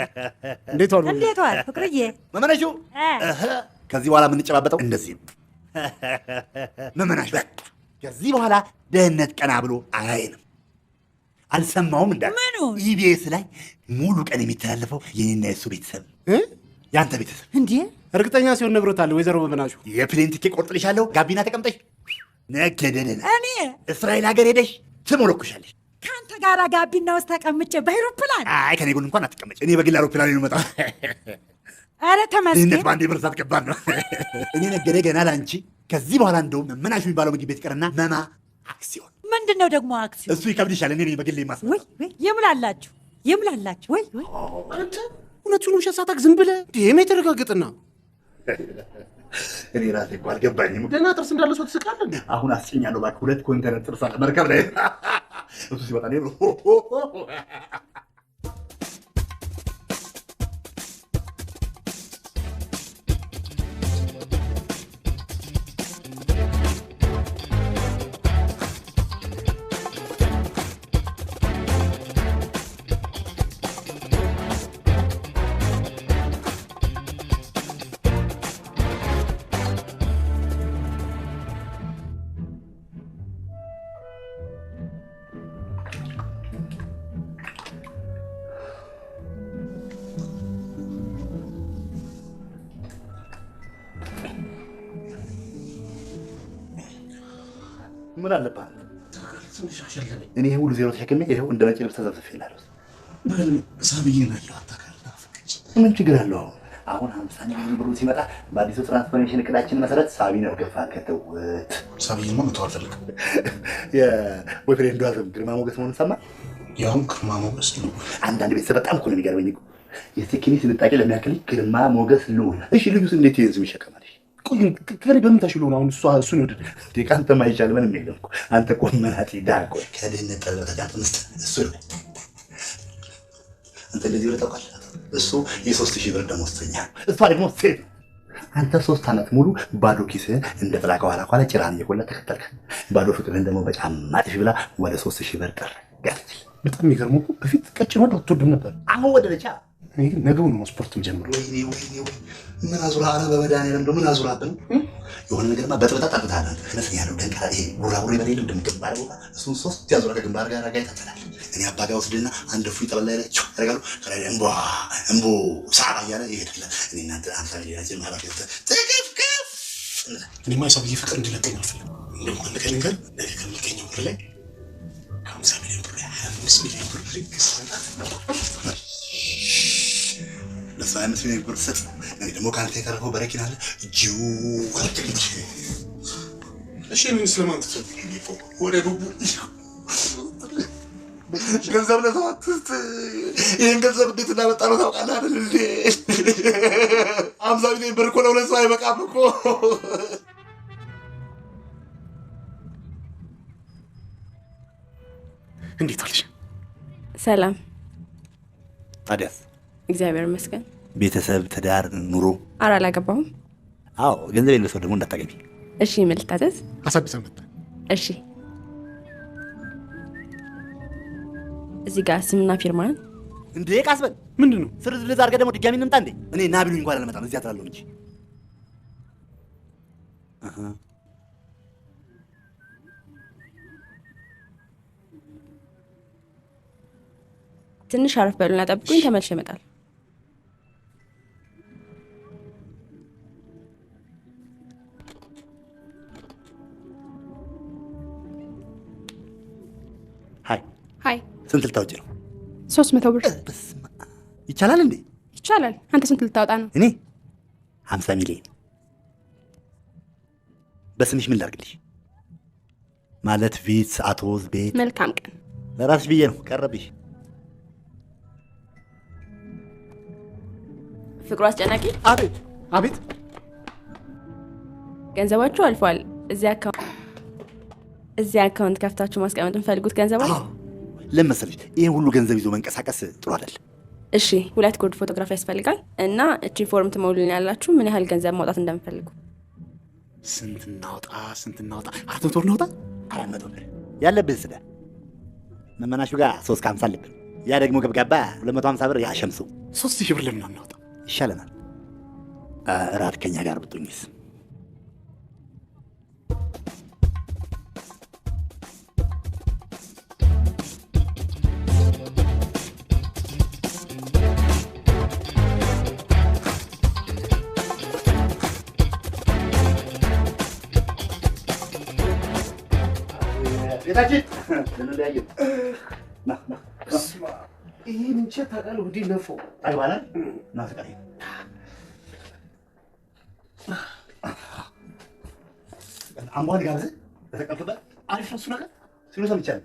እንዴት ዋሉ? እንዴት ዋል ፍቅርዬ? መመናሹ ከዚህ በኋላ የምንጨባበጠው እንደዚህ ነው። መመናሹ ከዚህ በኋላ ደህንነት ቀና ብሎ አያይንም። አልሰማውም እንዳለ ምኑ ኢቢኤስ ላይ ሙሉ ቀን የሚተላለፈው የኔና የሱ ቤተሰብ ያንተ ቤተሰብ እንዴ? እርግጠኛ ሲሆን ነግሮታል። ወይዘሮ መመናሹ የፕሌን ቲኬት ቆርጥልሻለሁ። ጋቢና ተቀምጠሽ ነገደደን እኔ እስራኤል ሀገር ሄደሽ ትሞለኩሻለሽ። ከአንተ ጋር ጋቢና ውስጥ ተቀምጬ በአይሮፕላን? አይ ከኔ ጎን እንኳን አትቀመጭ። እኔ በግል አውሮፕላን ነው የምመጣው። ኧረ ተመስገን። ድህነት በአንዴ መርሳት ከባድ ነው። እኔ ነገደ ገና ለአንቺ ከዚህ በኋላ እንደውም መመናሹ የሚባለው ምግብ ቤት ይቀርና መማ አክሲዮን። ምንድን ነው ደግሞ አክሲዮን? እሱ ይከብድሻል። እኔ በግል የማስመጣው። ወይ ይምላላችሁ። ይምላላችሁ። ወይ ወይ አንተ እውነቱን ውሸት ሳታውቅ ዝም ብለህ ዲኤም የተረጋገጠና እኔ ራሴ እኮ አልገባኝም። ደህና ጥርስ እንዳለ ሰው ትስቃለህ። አሁን አስጨኛለሁ እባክህ። 2 ኮንቴነር ጥርስ አለ መርከብ ላይ እሱ ሲወጣ ነው። ምን አለብህ? እኔ ይሄ ሁሉ ዜሮ ተሸክሜ ይሄው እንደ ነጭ ልብስ ተዘፍዝፌልሃለሁ። ሳብዬ ነው ያለው አታውቃለህ። ምን ችግር አለው? አሁን 50 ሚሊዮን ብሩ ሲመጣ በአዲሱ ትራንስፎርሜሽን እቅዳችን መሰረት ሳቢን እርገፋ ከተውት። ሳብዬማ መተው አልፈልግም። የቦይፍሬንዷ ስም ግርማ ሞገስ መሆኑን ሰማህ? ያውም ግርማ ሞገስ ነው። አንዳንድ ቤተሰብ በጣም እኮ ነው የሚገርመኝ እኮ የሴኪኒ ስንጣቄ ለሚያክል ግርማ ሞገስ ልዑል። እሺ ልዩስ እንዴት ይህን ስም ይሸከማል? ከኔ በምን ተሽሎ ነው አሁን እሱን ይወደድ? ከአንተ ማይቻል ምንም የለም እኮ አንተ እኮ መናጢ ዳርቆ ከድህነት ጠለበ ተጋጥ ምስት እሱ ነው። አንተ እንደዚህ ብለህ ታውቃለህ? እሱ የ3000 ብር ደሞዝተኛ፣ እሷ ደግሞ ሴት። አንተ 3 ዓመት ሙሉ ባዶ ኪስህን እንደ ጥላ ከኋላ ኋላ ጭራን እየቆላ ተከተልክ። ባዶ ፍቅርህን ደግሞ በጫማ ጥፊ ብላ ወደ 3000 ብር ጠረጋች። በጣም የሚገርመው እኮ በፊት ቀጭን ወደ አትወድም ነበር። አሁን ወደደች። እኔ ግን ነገው ነው ስፖርት የምጀምረው። ወይኔ ምን አዙራ አረ በመድኃኒዓለም እንደው ምን አዙራብን? የሆነ ነገርማ በጥበጣ ጠጥታለን። እነዚህ ያለው ደንቃራ ይሄ ጉራጉሬ በሌለም እንደምትባል ቦታ እሱን 3 ያዙራ ከግንባር ጋር ጋር ይተተናል። እኔ አባጋ ወስድና አንድ ፉይ ጠበል ላይ ያለችው ያደርጋሉ። ከላይ እምቦ ሳራ እያለ ይሄዳል። እኔ እናንተ 50 ሚሊዮን ማባክ ተከፍከፍ። እኔ ማይሳብዬ ፍቅር እንዲለቀኝ አልፈልግም። እንደው አንድ ቀን ነገር ነገ ከሚገኘው ብር ላይ 50 ሚሊዮን ብር 25 ሚሊዮን ብር ልክ ለሷ 5 ሚሊዮን ብር ሰጥ። እኔ ደግሞ ካንተ የተረፈው በረኪና አለ እጂው ካልተገኘ እሺ ምን ስለማን ተሰጥኝ እኮ ወደ ዱቡ ገንዘብ ለሰዋት ይሄን ገንዘብ እንዴት እንዳመጣነው ታውቃለህ አይደል እንዴ? 50 ሚሊዮን ብር እኮ ለሁለት ሰው አይበቃም እኮ። እንዴት አለሽ? ሰላም። ታዲያስ? እግዚአብሔር ይመስገን። ቤተሰብ፣ ትዳር፣ ኑሮ? ኧረ አላገባሁም። አዎ ገንዘብ የሌለው ሰው ደግሞ እንዳታገቢ። እሺ ምን ልታዘዝ? አሳድሳ መጣ። እሺ እዚህ ጋር ስምና ፊርማን እንዴ ቃስበል ምንድን ነው? ስርዝርዝ አድርገህ ደግሞ ድጋሚ እንምጣ እንዴ? እኔ ና ቢሉኝ እንኳን አልመጣም። እዚያ ትላለሁ እንጂ ትንሽ አረፍ በሉና ጠብቁኝ፣ ተመልሼ እመጣለሁ። ሀይ ስንት ልታወጪ ነው? 300 ብር ይቻላል እንዴ? ይቻላል። አንተ ስንት ልታወጣ ነው? እኔ 50 ሚሊዮን። በስምሽ ምን ላድርግልሽ? ማለት ቪትስ፣ አቶዝ፣ ቤት። መልካም ቀን። ለራስሽ ብዬ ነው። ቀረብሽ። ፍቅሩ አስጨናቂ። አቤት አቤት። ገንዘባችሁ አልፏል። እዚህ አካውንት ከፍታችሁ ማስቀመጥ የምፈልጉት ገንዘብ አለ። ለምን መሰለሽ ይሄን ሁሉ ገንዘብ ይዞ መንቀሳቀስ ጥሩ አይደል። እሺ 2 ጉርድ ፎቶግራፍ ያስፈልጋል እና እቺ ፎርም ትሞሉልኝ ያላችሁ ምን ያህል ገንዘብ ማውጣት እንደምፈልጉ። ስንት እናውጣ? 400 ብር እናውጣ? 400 ብር ያለብህ ስዳ መመናሹ ጋር 350 አለብን። ያ ደግሞ ገብጋባ 250 ብር ያሸምሱ 3000 ብር ለምን እናውጣ? ይሻለናል። እራት ከኛ ጋር ብትሆኝስ? ቤታችን ልንለያየ ይሄን እንጨት ታውቃለህ? ወዲህ ነፋው አይባላል እና ፍቅር አምቧን ጋብዘህ በተቀበልበት አሪፍ ነው እሱ ነገር ሲሉ ሰምቻለሁ።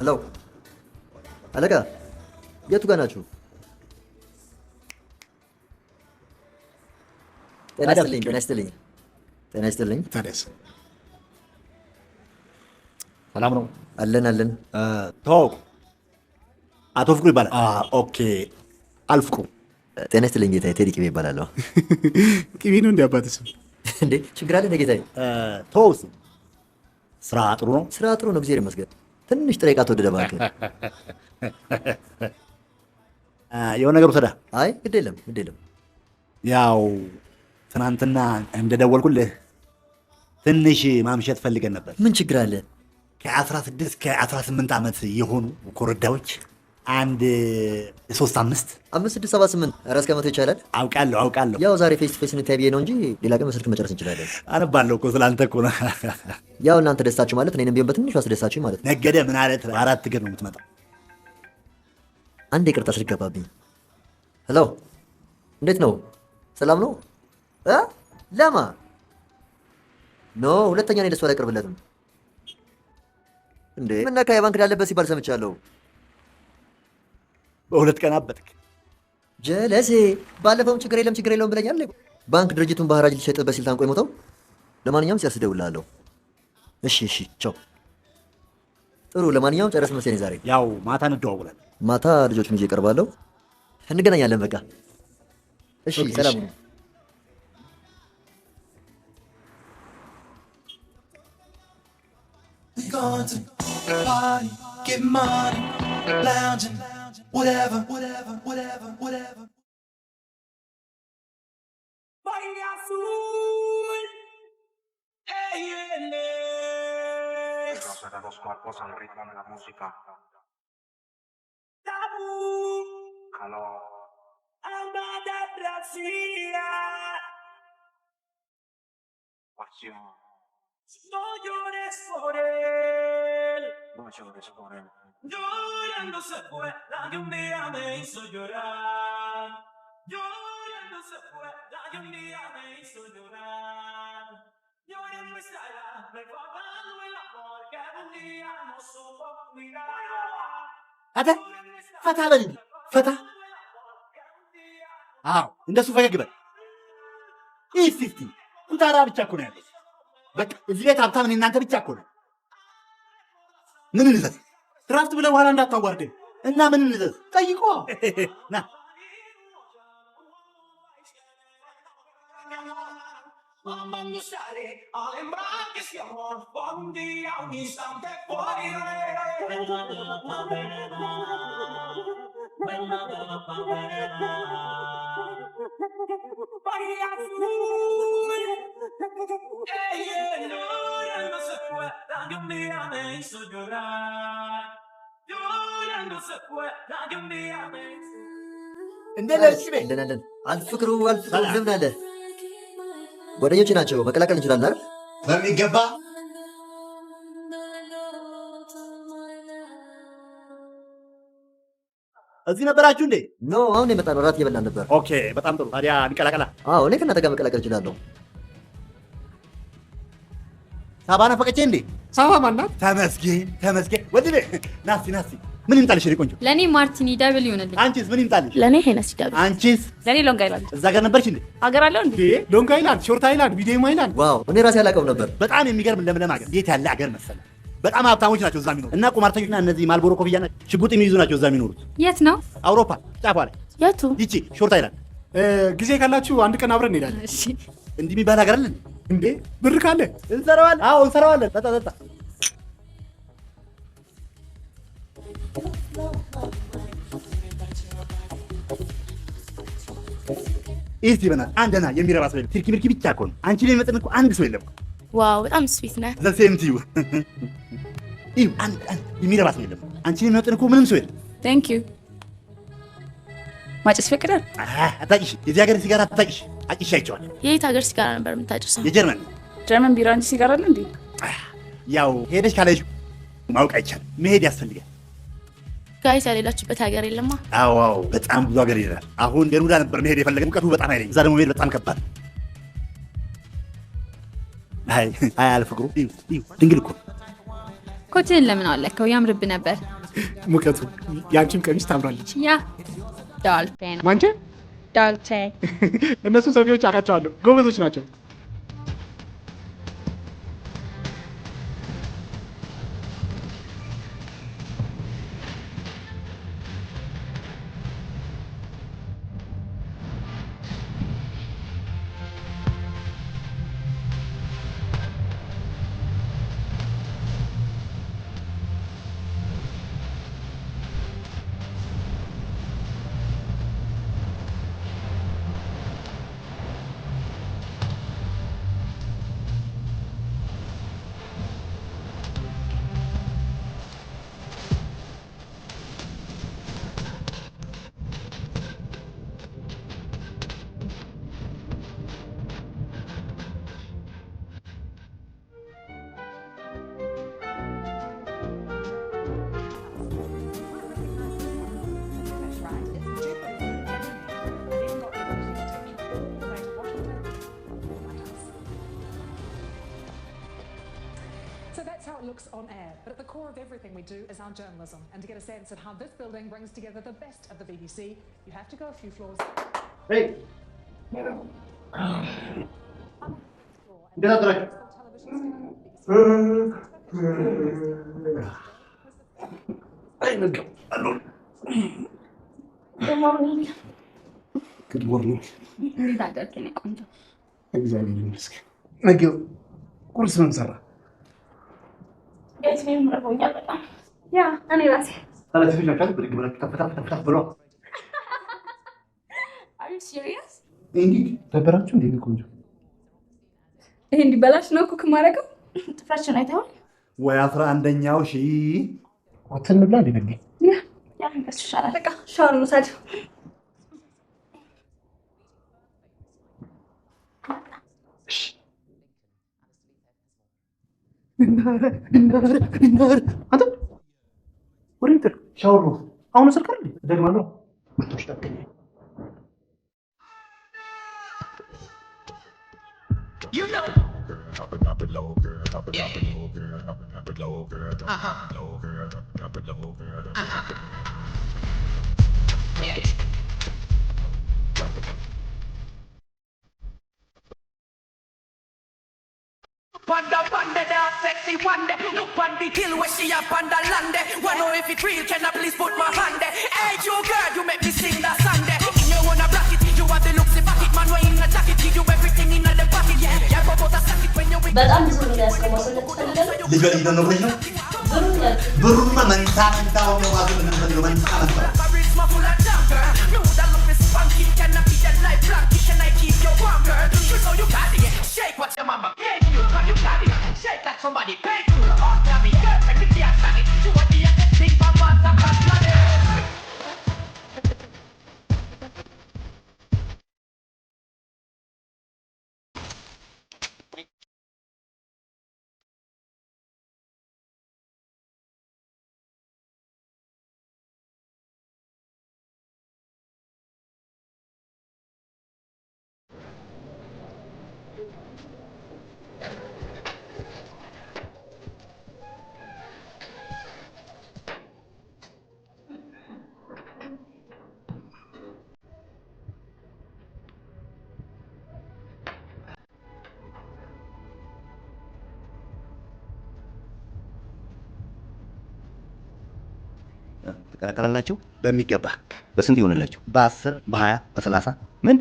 ሄሎ አለቃ፣ የቱ ጋር ናችሁ? ጤና ይስጥልኝ። ጤና ይስጥልኝ። ጤና ይስጥልኝ። ታዲያስ ሰላም ነው? አለን አለን። ተዋወቁ፣ አቶ ፍቅሩ ይባላል። ኦኬ፣ አልፍቅሩ። ጤና ይስጥልኝ ጌታዬ፣ ቴዲ ቅቤ ይባላለሁ። ቅቤ ነው እንዲ አባት ስም? እንዴ ችግር አለ ጌታዬ? ተወውስ፣ ስራ ጥሩ ነው? ስራ ጥሩ ነው፣ እግዚአብሔር ይመስገን። ትንሽ ጥሬ ዕቃ ተወደደ እባክህ። የሆነ ነገር ውሰዳ። አይ ግድ የለም ግድ የለም። ያው ትናንትና እንደደወልኩልህ ትንሽ ማምሸት ፈልገን ነበር። ምን ችግር አለ? ከ16 ከ18 ዓመት የሆኑ ኮረዳዎች አንድ 3 5 6 7 8 ኧረ እስከ 100 ይቻላል። አውቃለሁ። ያው ዛሬ ፌስ ቱ ፌስ እንታይ ብዬ ነው እንጂ ሌላ ቀን በስልክ መጨረስ እንችላለን። አነባለሁ እኮ ስላንተ እኮ ነው። ያው እናንተ ደስታችሁ ማለት እኔንም ቢሆን በትንሹ አስደሳችሁ ማለት ነው። ነገደ ምን አለት 4 እግር ነው የምትመጣው። አንድ ይቅርታ ስልክ ገባብኝ። ሄሎ እንዴት ነው? ሰላም ነው? ለማ ኖ ሁለተኛ እኔ ደስ አላቀርብለትም እንዴ። ምን ነካ? የባንክ ያለበት ሲባል ሰምቻለሁ። በሁለት ቀን አበጥክ ጀለሴ። ባለፈውም ችግር የለውም ብለኛል። ባንክ ድርጅቱን በሐራጅ ሊሸጥበት ሲል ታንቆ የሞተው። ለማንኛውም ሲያስደውልሃለሁ። እሺ ቻው። ጥሩ። ለማንኛውም ጨረስን መሰለኝ ዛሬ። ያው ማታ እንደዋውላለን። ማታ ልጆቹን ይዤ እቀርባለሁ። እንገናኛለን በቃ። እሺ ሰላም ነው። Going to party, get money, lounging, whatever. Bahía Azul, hey, El roce de dos cuerpos al ritmo de la música. Tabú, Calor. alma de Brasil. Pasión. No llores por él. No llores por él. Llorando se fue la que un día me hizo llorar. Llorando se fue la que un día me hizo llorar. Llorando estará recordando el amor que un día no supo cuidar. አተ ፈታ በል እንጂ ፈታ። አዎ እንደሱ ፈገግ በል። እስቲ ኩታራ ብቻ እኮ ነው ያለው። በቃ እዚህ ቤት ሀብታም እናንተ ብቻ እኮ ነው። ምን እንዘዝ? ድራፍት ብለህ በኋላ እንዳታዋርደኝ እና ምን እንዘዝ? ጠይቆ ና Amando estaré a lembrar que ese amor por un día, un instante fue. Bahía Azul, ella llorando se fue, la que un día me hizo llorar. Llorando se fue, la que un día me hizo እንደናለን። አልፍቅሩ እንደምን አለ? ጓደኞች ናቸው። መቀላቀል እንችላለን አይደል? በሚገባ። እዚህ ነበራችሁ እንዴ? ኖ አሁን የመጣ ነው። እራት እየበላን ነበር። ኦኬ በጣም ጥሩ። ታዲያ እንቀላቀላ? አዎ እኔ ከእናንተ ጋር መቀላቀል እችላለሁ። ሳባ ናፈቀቼ እንዴ? ሳባ ማናት? ተመስገን። ወድኔ ናስቲ ምን ይምጣልሽ? ቆንጆ ለእኔ ማርቲኒ ደብል ይሆንልኝ። አንቺስ ምን ይምጣልሽ? ለእኔ ሄነሲ ደብል። አንቺስ? ለእኔ ሎንግ አይላንድ። እዛ ጋር ነበርሽ እንዴ? ሀገር አለው እንዴ? ሎንግ አይላንድ፣ ሾርት አይላንድ፣ ቪዲዮ አይላንድ። ዋው እኔ ራሴ አላውቀውም ነበር። በጣም የሚገርም ለምለም ሀገር። እንዴት ያለ ሀገር መሰለ። በጣም ሀብታሞች ናቸው እዛ የሚኖሩት እና ቁማርተኞችና እነዚህ ማልቦሮ ኮፍያና ሽጉጥ የሚይዙ ናቸው እዛ የሚኖሩት። የት ነው? አውሮፓ ጫፏ ላይ። የቱ? ይቺ ሾርት አይላንድ። ጊዜ ካላችሁ አንድ ቀን አብረን እንሄዳለን። እሺ። እንዲህ የሚባል ሀገር አለን እንዴ? ብር ካለ እንሰራዋለን። አዎ እንሰራዋለን። ጠጣ እስቲ በእናትህ አንደና የሚረባ ሰው የለም። ትርኪ ምርኪ ብቻ እኮ ነው። አንቺን የሚመጥን እኮ አንድ ሰው የለም። ዋው በጣም ስዊት ነህ። ዘ ሴም ቱ ዩ። ይኸው አንድ የሚረባ ሰው የለም። አንቺን የሚመጥን እኮ ምንም ሰው የለም። ቴንክ ዩ። ማጨስ ፈቅዳል? አታጭሽ። የዚህ ሀገር ሲጋራ አታጭሽ። አጭሽ አይቼዋለሁ። የየት ሀገር ሲጋራ ነበር የምታጭሰው? የጀርመን። ጀርመን ቢራ እንጂ ሲጋራ አለ እንዴ? ያው ሄደሽ ካለሽ ማወቅ አይቻልም። መሄድ ያስፈልጋል። ጋይስ ያሌላችሁበት ሀገር የለማ? አዎ በጣም ብዙ ሀገር ይሄዳል። አሁን ገሩዳ ነበር መሄድ የፈለገ ሙቀቱ በጣም አይለኝ። እዛ ደግሞ መሄድ በጣም ከባድ። አይ አልፍቅሩ ድንግል እኮ ኮትህን ለምን አወለከው? ያምርብ ነበር። ሙቀቱ። የአንቺም ቀሚስ ታምራለች። ያ ዶልፊን ማንቼ ዶልቼ። እነሱ ሰፊዎች አውቃቸዋለሁ፣ ጎበዞች ናቸው። How it looks on air, but at the core of everything we do is our journalism. And to get a sense of how this building brings together the best of the BBC, you have to go a few floors. Hey! Get out there! Good morning. Good morning. እግዚአብሔር ይመስገን። ነገ ቁርስ ምን ሰራ? Yes, I'm going to go. Yeah, I'm going to Are you serious? Indeed. ነበራችሁ እንዴ ቆንጆ? ይሄ እንዲበላሽ ነው ኩክ ማረገው? ጥፍራችን አይተዋል ወይ 11ኛው ሺ ወተን ብላ እንዴ ነገ? ያ እንግዲህ ሻላ በቃ ሻወር ውሰድ። ድናር አንተ ወሬት ሻወር ነው አሁን ስልካል ደግማለሁ ወጥቶሽ ታከኝ You know drop it low girl drop it low girl drop it low girl low girl drop it low girl Panda panda da sexy one day. Look on the hill where she a panda land. Wanna know if it real? Can I please put my hand there? Hey you girl, you make me sing that song there. You wanna block it? You want the looks the pocket man wearing a jacket. Give you everything in the pocket. Yeah, but what a jacket when you. በጣም ብዙ ነው ያስከማሰለ ተፈልገለ ልጅ ነው ብለሽ ነው ብሩማ መንታ መንታው ነው ማለት ነው ማለት ነው መንታ መንታ Shake what your mama gave you, cause you got it. Shake like somebody paid you. Oh, tell me, girl, make me see a sang it. You want the big mama, some bad money. ተቀላቀላላችሁ በሚገባ በስንት ይሆንላችሁ? በ10 በ20 በ30 ምን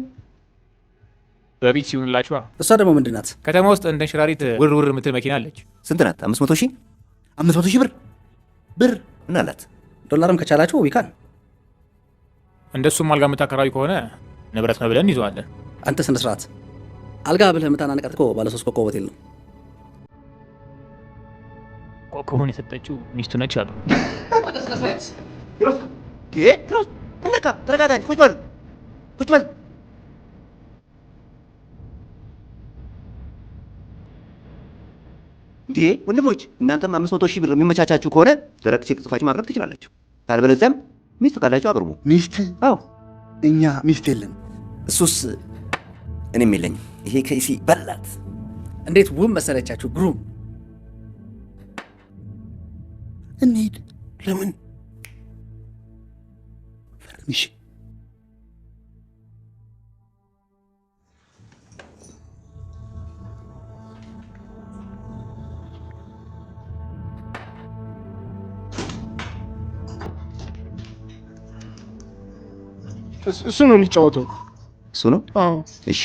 በቢት ሲሆንላችሁ? እሷ ደግሞ ምንድናት? ከተማ ውስጥ እንደ ሽራሪት ውር ውር የምትል መኪና አለች። ስንት ናት? 500 ሺህ 500 ሺህ ብር ምን አላት? ዶላርም ከቻላችሁ ዊካን እንደሱም አልጋ የምታከራዩ ከሆነ ንብረት ነው ብለን ይዘዋለን። አንተ ስነ ስርዓት አልጋ ብለህ የምታናነቃት እኮ ባለ 3 ኮከብ ሆቴል ነው። ኮከቡን የሰጠችው ሚስቱ ነች አሉ። ተረጋጋ፣ ቁጭ በል ቁጭ በል። እንዴ ወንድሞች፣ እናንተም 500 ሺህ ብር የሚመቻቻችሁ ከሆነ ደረቅ ቼክ ጽፋችሁ ማቅረብ ትችላላችሁ። ካልበለዚያም ሚስት ካላችሁ አቅርቡ። ሚስት? አዎ፣ እኛ ሚስት የለን። እሱስ እኔም የለኝም። ይሄ ከይሲ በላት። እንዴት ውብ መሰለቻችሁ! ግሩም ለምን ፈርምሽ? እሱ ነው የሚጫወተው። እሱ ነው? አዎ። እሺ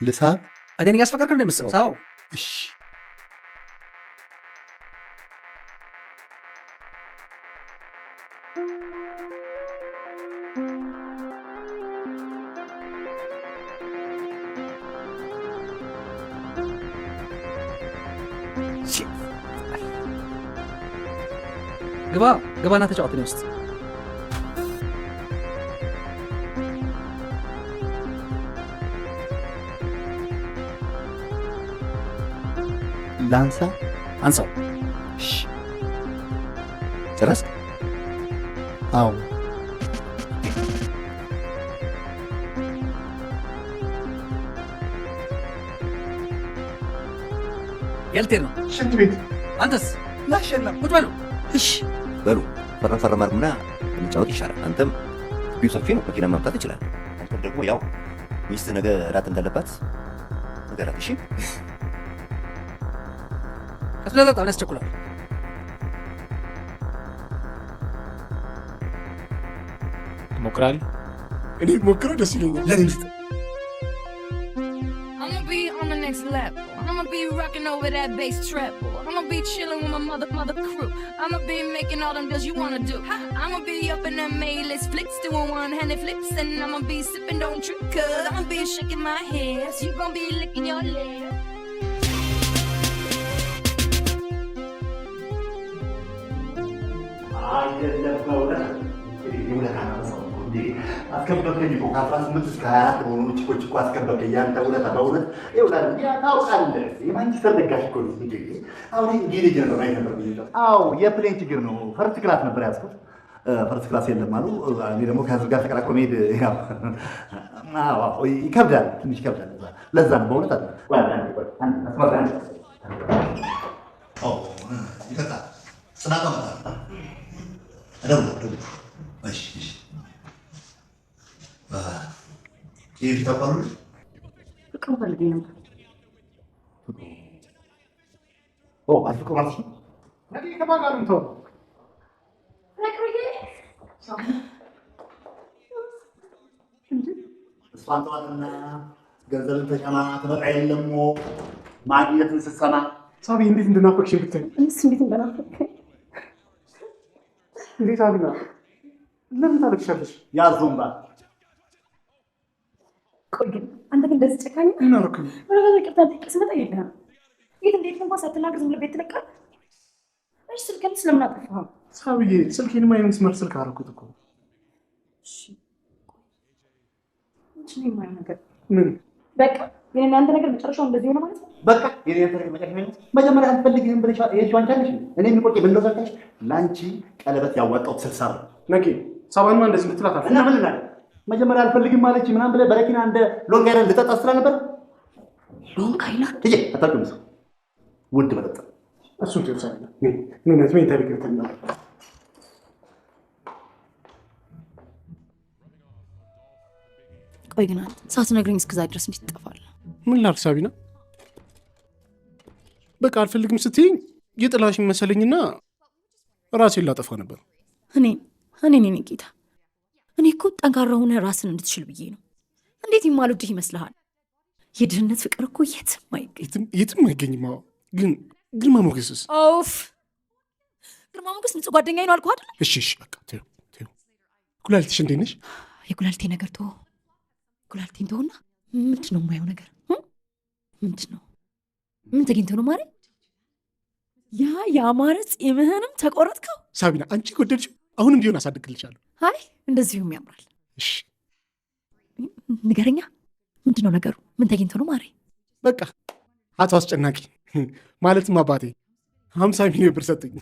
ልሳብ እኔን እያስፈቀድክ ነው የምትስበው? ሳው እሺ ግባ ግባና ተጫወት። እኔ ውስጥ ላንሳ? አንሳው። እሺ ጨረስክ? አዎ። የልቴር ነው ሽንት ቤት። አንተስ? ላሸናፍ ቁጭ በሉ። እሺ በሉ ፈረም ፈረም አድርጉና መጫወት ይሻላል። አንተም ቢው ሰፊ ነው፣ መኪና ማምጣት ይችላል። አንተም ደግሞ ያው ሚስት ነገ እራት እንዳለባት ነገራት። እሺ ቀስ ብለህ ጠጣ፣ ያስቸኩላል። ትሞክራለህ? እኔ ሞክረው ደስ ይለኛል። ለኔ ልስጥ። I'ma be on the next level. I'ma be rocking over that bass treble. I'ma be chilling with my mother crew. I'ma be making all them deals you wanna do. I'ma be up in them A-list flicks, doing one-handed flips, and I'ma be sipping, don't trip, cause I'ma be shaking my hips. You gon' be licking your lips. አስከበርከኝ እኮ ከ18 እስከ 24 በሆኑ ጭቆች እኮ አስከበርከኝ። ያንተ ውለታ በእውነት ይኸውልህ፣ ታውቃለህ የማንቸስተር ደጋፊ እኮ ነኝ እንዴ። አሁን እንግሊዝ ነው ላይ ነበር የሚለው። አዎ የፕሌን ችግር ነው። ፈርስት ክላስ ነበር ያዝኩት። ፈርስት ክላስ የለም አሉ። እኔ ደግሞ ከህዝብ ጋር ተቀላቅሎ መሄድ ያው ይከብዳል፣ ትንሽ ይከብዳል። ለዛ ነው በእውነት አለ ይቀጣል ጽናት መጣ ደውሎ እሺ እሺ ይህ ተባሉ ፍቅር ፈልጌ ነበር። አልፍቅር ማለት ነው። ነገ ከማን ጋር ነው የምትሆነው? እሷን ተዋትና ገንዘብን ተጨማ ትመጣ የለም ማግኘትን ስትሰማ ሳቢ እንዴት እንደናፈቅሽኝ ብታይ። እኔስ እንዴት እንደናፈቅከኝ። እንዴት አሉና ለምን ታለቅሻለሽ? ያዞምባ ቆይ ግን አንተ ግን እንደዚህ ጨካኝ ምን አደረኩኝ? ወረጋ ይቅርታ ጠይቄ ስመጣ የለህም። የት እንዴት እንኳን ሳትናገር ዝም ብለህ ቤት ትለቃለህ? እሺ ስልክህን ስለምን አጠፋኸው? ሳብዬ ስልኬንማ የመስመር ስልክ አደረኩት እኮ። እሺ ምንድን ነው የማየው ነገር? ምን በቃ የኔና አንተ ነገር መጨረሻው እንደዚህ ሆነ ማለት ነው? በቃ የኔ ነገር መጨረሻ ነው። መጀመሪያ አትፈልጊህም ብለሽ የእጅ ዋንጫ ነሽ። እኔ የሚቆጭ ብለው ዘርታሽ ለአንቺ ቀለበት ያዋጣው 60 ነው። ነጌ ሳባንማ እንደዚህ ልትላት አልኩ እና ምን ልናለ መጀመሪያ አልፈልግም ማለች ምናምን ብለህ በረኪና እንደ ሎንግ አይላንድ ልጠጣ ስለነበር ሎንግ አይላንድ እጄ አታውቂውም። ሰው ውድ መጠጥ እሱ ትውሳለ ምን ነው ምን ታሪክተና ቆይ ግን አንተ ሳትነግረኝ እስከዛ ድረስ እንዴት ትጠፋለህ? ምን ላድርግ ሳቢና? በቃ አልፈልግም ስትይኝ የጥላሽኝ መሰለኝና ራሴን ላጠፋ ነበር። እኔ ጌታ፣ እኔ እኮ ጠንካራ ሆነ ራስን እንድትችል ብዬ ነው። እንዴት የማልወድህ ይመስልሃል? የድህነት ፍቅር እኮ የትም አይገኝም። ግን ግርማ ሞገስስ? ኦፍ ግርማ ሞገስ ንጹህ ጓደኛዬ ነው አልኩህ አይደል? እሺ በቃ ተይው። ኩላሊትሽ እንዴት ነሽ? የኩላሊቴ ነገር ተወው። ኩላሊቴን ተውና ምንድን ነው የማየው ነገር? ምንድን ነው? ምን ተገኝቶ ነው ማሬ? ያ ያማረ ጺምህንም ተቆረጥከው? ሳቢና አንቺ ጎደልሽው። አሁንም ቢሆን አሳድግልሻለሁ። አይ እንደዚሁም ያምራል። እሺ ንገረኛ፣ ምንድን ነው ነገሩ? ምን ተገኝቶ ነው ማሬ? በቃ አቶ አስጨናቂ ማለትም አባቴ 50 ሚሊዮን ብር ሰጡኝ።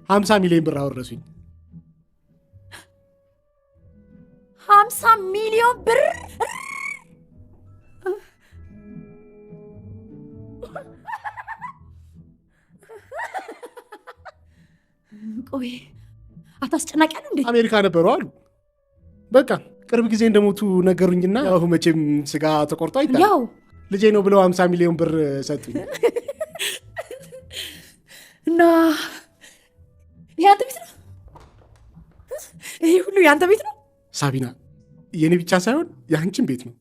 50 ሚሊዮን ብር አወረሱኝ። 50 ሚሊዮን ብር? ቆይ አቶ አስጨናቂ አሉ እንዴ? አሜሪካ ነበሩ አሉ። በቃ ቅርብ ጊዜ እንደሞቱ ነገሩኝና አሁን መቼም ስጋ ተቆርጦ አይታል። ያው ልጄ ነው ብለው 50 ሚሊዮን ብር ሰጡኝ። እና ያንተ ቤት ነው? ይሄ ሁሉ ያንተ ቤት ነው? ሳቢና የኔ ብቻ ሳይሆን የአንቺን ቤት ነው።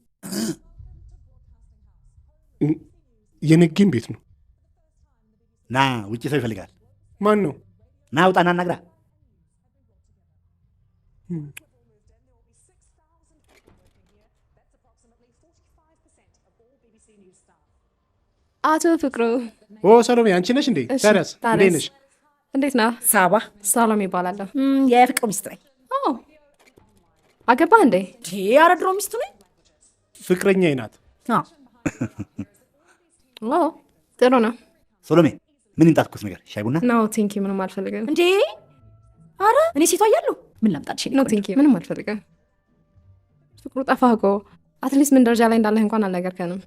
የነጌም ቤት ነው። ና ውጭ ሰው ይፈልጋል። ማን ነው? ና ውጣና እናግራ። አቶ ፍቅሩ። ሰሎሜ አንቺ ነሽ እንዴ? ታዲያስ እንዴት ነሽ? እንዴት ነህ? ሳባ ሰሎሜ ይባላለሁ። የፍቅሩ ሚስት ነኝ። አገባህ እንዴ? ኧረ ድሮ ሚስቱ ነኝ። ፍቅረኛዬ ናት። ጥሩ ነው። ሰሎሜ ምን ይምጣ ትኩስ ነገር? ሻይ ቡና? ኖ ቲንኪ፣ ምንም አልፈልግም። እንዴ አረ እኔ ሴቷ እያለሁ ምን ላምጣልሽ? ኖ ቲንኪ፣ ምንም አልፈልግም። ፍቅሩ ጠፋህ እኮ። አትሊስት ምን ደረጃ ላይ እንዳለህ እንኳን አልነገርከንም።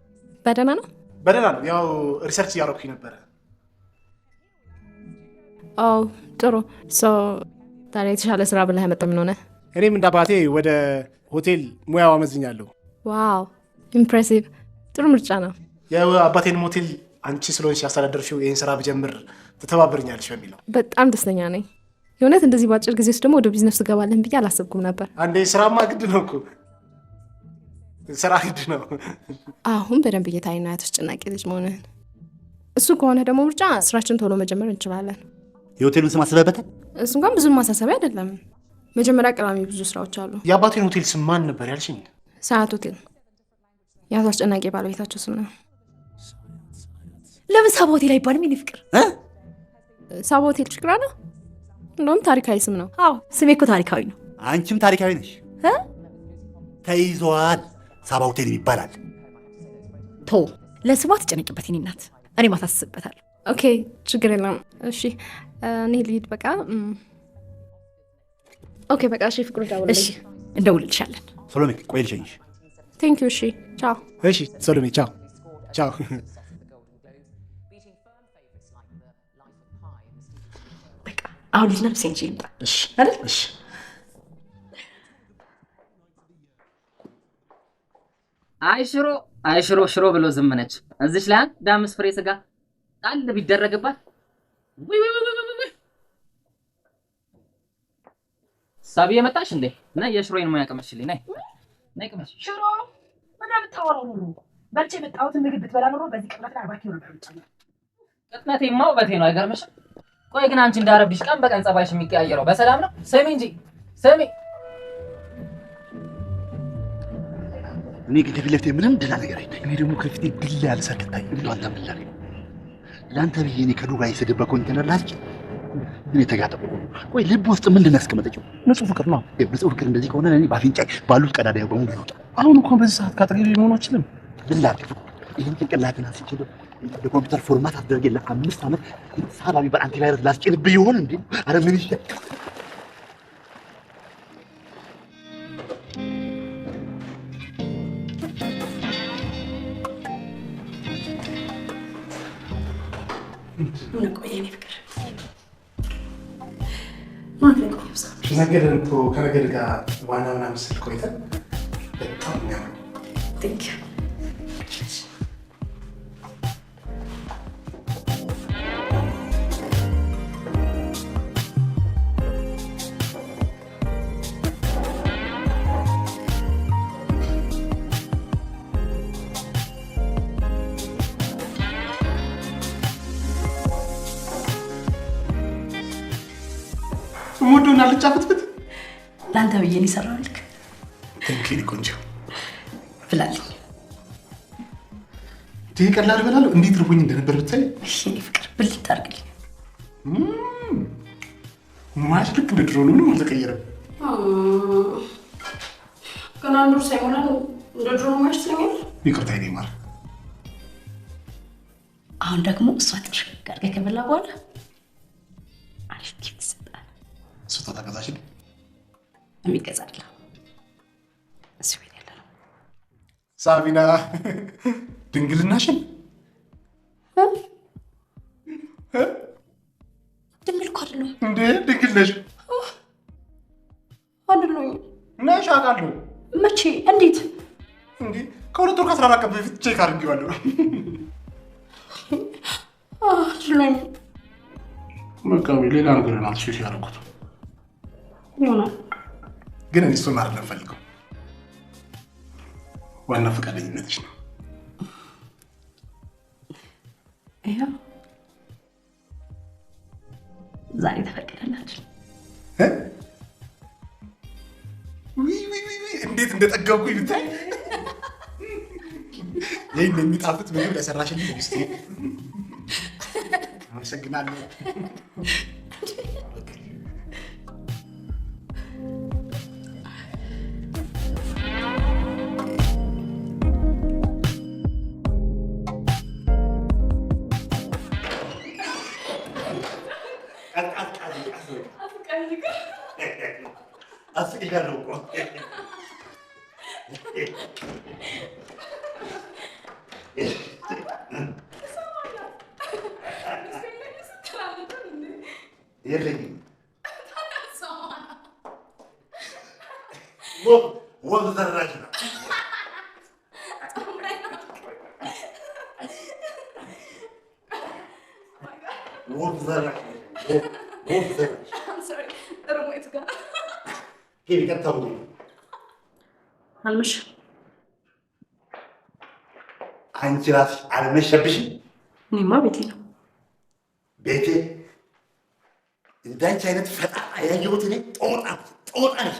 በደህና ነው? በደህና ነው። ያው ሪሰርች እያደረኩኝ ነበረ። ጥሩ። ታዲያ የተሻለ ስራ ብለህ ያመጣው ምን ሆነ? እኔም እንደ አባቴ ወደ ሆቴል ሙያው አመዝኛለሁ። ዋው ኢምፕሬሲቭ። ጥሩ ምርጫ ነው። የአባቴንም ሆቴል አንቺ ስለሆንሽ ያስተዳደርሽው ይህን ስራ ብጀምር ትተባበርኛለሽ በሚለው በጣም ደስተኛ ነኝ። የእውነት እንደዚህ በአጭር ጊዜ ውስጥ ደግሞ ወደ ቢዝነስ ትገባለን ብዬ አላሰብኩም ነበር። አንዴ ስራማ ግድ ነው እኮ፣ ስራ ግድ ነው። አሁን በደንብ እየታየና ያስጨናቂ ልጅ መሆንህን። እሱ ከሆነ ደግሞ ምርጫ ስራችን ቶሎ መጀመር እንችላለን። የሆቴሉን ስም አስበህበታል? እሱ እንኳን ብዙም ማሳሰቢያ አይደለም። መጀመሪያ ቀዳሚ ብዙ ስራዎች አሉ። የአባቴን ሆቴል ስም ማን ነበር ያልሽኝ? ሰዓት ሆቴል። የአቶ አስጨናቂ ባለቤታቸው ስም ነው። ለምን ሳባ ሆቴል አይባልም? የእኔ ፍቅር ሳባ ሆቴል ችግር አለ? እንደውም ታሪካዊ ስም ነው። አዎ ስሜ እኮ ታሪካዊ ነው። አንቺም ታሪካዊ ነሽ። ተይዟል። ሳባ ሆቴል ይባላል። ቶ ለስሟ ትጨነቅበት የእኔ እናት። እኔ ማታ አስብበታለሁ። ኦኬ ችግር የለም። እሺ እኔ ልሂድ በቃ። ኦኬ በቃ እሺ። ፍቅሩ ደውልልኝ። እሺ እንደውልልሻለን። ሰሎሜ ቆይ ልሸኝሽ። ቴንክ ዩ። እሺ ቻው። እሺ ሰሎሜ ቻው ቻው። አሁን ልጅ ነፍሴ እንጂ ይምጣ አይደል? እሺ አይሽሮ ሽሮ ብሎ ዝምነች። እዚች ላይ አንድ 5 ፍሬ ስጋ ጣል ቢደረግባት ሳቢ የመጣሽ እንዴ? ነይ የሽሮዬን ሙያ ቀመሽልኝ። ነይ ቀመሽ። ሽሮ ምን አምጣው ነው? በልቼ የመጣሁትን ምግብ ብትበላ ኖሮ በዚህ ቅጥነት ላይ 40 ኪሎ ነበር የምትጨምረው። ቅጥነቴማ ውበቴ ነው። አይገርምሽም? ቆይ ግን አንቺ እንዳረብሽ ቀን በቀን ጸባይሽ የሚቀያየረው በሰላም ነው? ስሚ እንጂ ስሚ። እኔ ግን ከፊት ለፊቴ ምንም ደህና ነገር አይታይም። እኔ ደግሞ ከፊቴ ድል ያለ ሰርግ ታየኝ። እንደው አንተ ምን ላድርግ? ለአንተ ብዬ እኔ ከዱባይ የሰደበ ኮንቴነር ላስጭ እኔ ተጋጠቁ። ቆይ ልብ ውስጥ ምንድን ነው ያስቀመጠችው? ንጹህ ፍቅር ነው። ንጹህ ፍቅር እንደዚህ ከሆነ እኔ በአፍንጫ ባሉት ቀዳዳ በሙሉ ይወጣ። አሁን እኮ በዚህ ሰዓት ካጠገቤ መሆን አልችልም። ምን ላድርግ? ይህን ጭንቅላትን አንስቼ በኮምፒውተር ፎርማት አስደርጌ ለ5 ዓመት ሳባ ቢባል አንቲቫይረስ ላስጭንብህ ይሆን እንዴ? አረ ምን ይሻል? ነገርን እኮ ከነገር ጋር ዋና ምናምን ስል ቆይተን በጣም የሚያምር ሞዶና ልጫፍትበት ለአንተ ብዬ ነው የሰራሁልህ። እንኪ ቆንጆ ብላለኝ። ይሄ ቀላል እበላለሁ። እንዴት ርቦኝ እንደነበር ብታይ። እሺ ፍቅር ብልት አድርግልኝ። ሙያሽ ልክ እንደ ድሮ ነው፣ ምንም አልተቀየረም። ገና አንድ ወር ሳይሞላ እንደ ድሮ ሙያሽ ትለኛለህ? ይቅርታ የኔ ማር። አሁን ደግሞ እሷ ጥርቅ አድርገህ ከበላ በኋላ አሪፍ ጊፍት ይሰጣል። ስጦታ ገዛሽልኝ? የሚገዛ አይደለም፣ እዚህ ቤት ያለ ነው። ሳቢና ድንግልናሽን ድንግል እኮ አይደለሁም እንዴ? ድንግል ነሽ? አይደለሁም ነሽ አውቃለሁ። መቼ? እንዴት? እንዴ ከሁለት ወር ከ14 ቀን በፊት ቼክ አድርጌዋለሁ። አይደለሁም። በቃ ሌላ ነገር ነው አትሽሽ ያደረኩት ይሆናል፣ ግን እኔ እሱን አይደለም ፈልገው። ዋና ፈቃደኝነትሽ ነው። ይኸው ዛሬ ተፈቀደላችሁ። እንዴት እንደጠገብኩኝ ብታይ። ይህን የሚጣፍጥ ምግብ ለሰራሽልኝ ሚስቴ አመሰግናለሁ። አስቀያለሁ እኮ የለኝም። ወብ ዘራሽ ነው። ወብ ዘራሽ ወብ ዘራሽ ይቀጥታው አልመሽ አንቺ ራስሽ አልመሸብሽም? እኔማ ቤቴ ነው። ቤቴ እንዳንቺ አይነት ፈጣጣ ያየሁት እኔ ጦጣ ነሽ።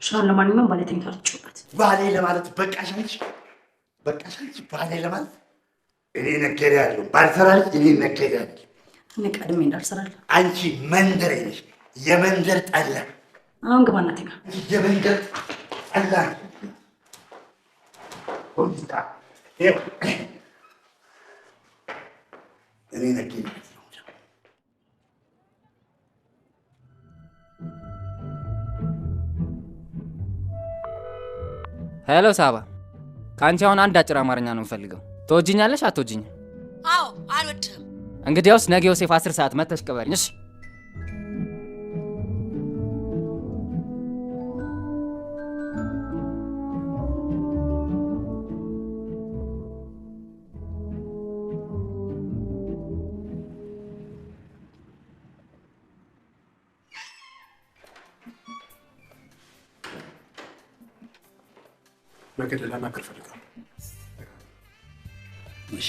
ሻን ለማንኛውም ባሌ ተኝቷል። ጭውበት ባሌ ለማለት በቃሽ አንቺ ባሌ ለማለት እኔ ነጋዴ አይደለሁም። ባልሰራልሽ እኔ ነጋዴ አይደለሁም። እኔ ቀድሜ እንዳልሰራለሁ። አንቺ መንደሬ ነሽ፣ የመንደር ጠላ። አሁን ግባ እናቴ ጋር። የመንደር ጠላ ሁንታ እኔ ነጋዴ ሄሎ ሳባ፣ ከአንቺ አሁን አንድ አጭር አማርኛ ነው የምፈልገው። ትወጂኛለሽ አትወጂኝም? አዎ አልወድህም። እንግዲያውስ ነገ ዮሴፍ 10 ሰዓት መተሽ ቅበሪኝ እሺ? በገደል ላናግር እፈልጋለሁ። እሺ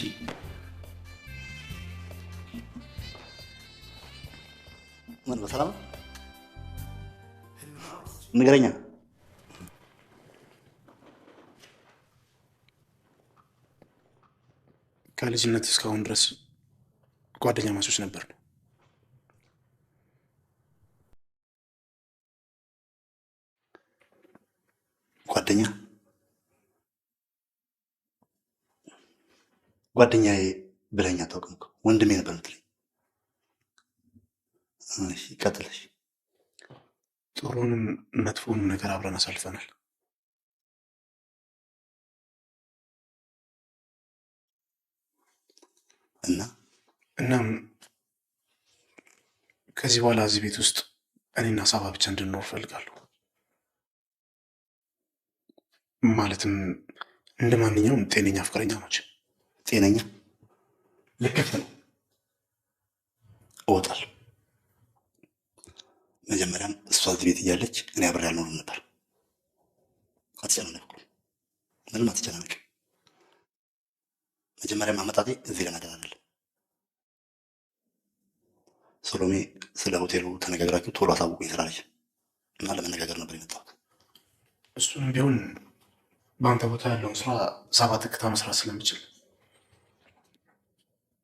ምን በሰላም ንገረኛ። ከልጅነት እስካሁን ድረስ ጓደኛ ማቾች ነበር። ጓደኛ ጓደኛዬ ብለኸኝ አታውቅም እኮ ወንድሜ ነበር የምትለኝ። እሺ ቀጥለሽ። ጥሩንም መጥፎንም ነገር አብረን አሳልፈናል። እናም ከዚህ በኋላ እዚህ ቤት ውስጥ እኔና ሳባ ብቻ እንድንኖር እፈልጋለሁ። ማለትም እንደ ማንኛውም ጤነኛ ፍቅረኛሞች። ጤነኛ ልክፍ ነው። እወጣለሁ። መጀመሪያም እሷ እዚህ ቤት እያለች እኔ አብሬ አልኖርም ነበር። አትጨናነቅ፣ ምንም አትጨናነቅ። መጀመሪያም አመጣጤ እዚህ ለነገር አይደለም። ሰሎሜ ስለ ሆቴሉ ተነጋግራችሁ ቶሎ አሳውቁኝ ስላለች እና ለመነጋገር ነበር የመጣሁት። እሱንም ቢሆን በአንተ ቦታ ያለውን ስራ 7 እክታ መስራት ስለምችል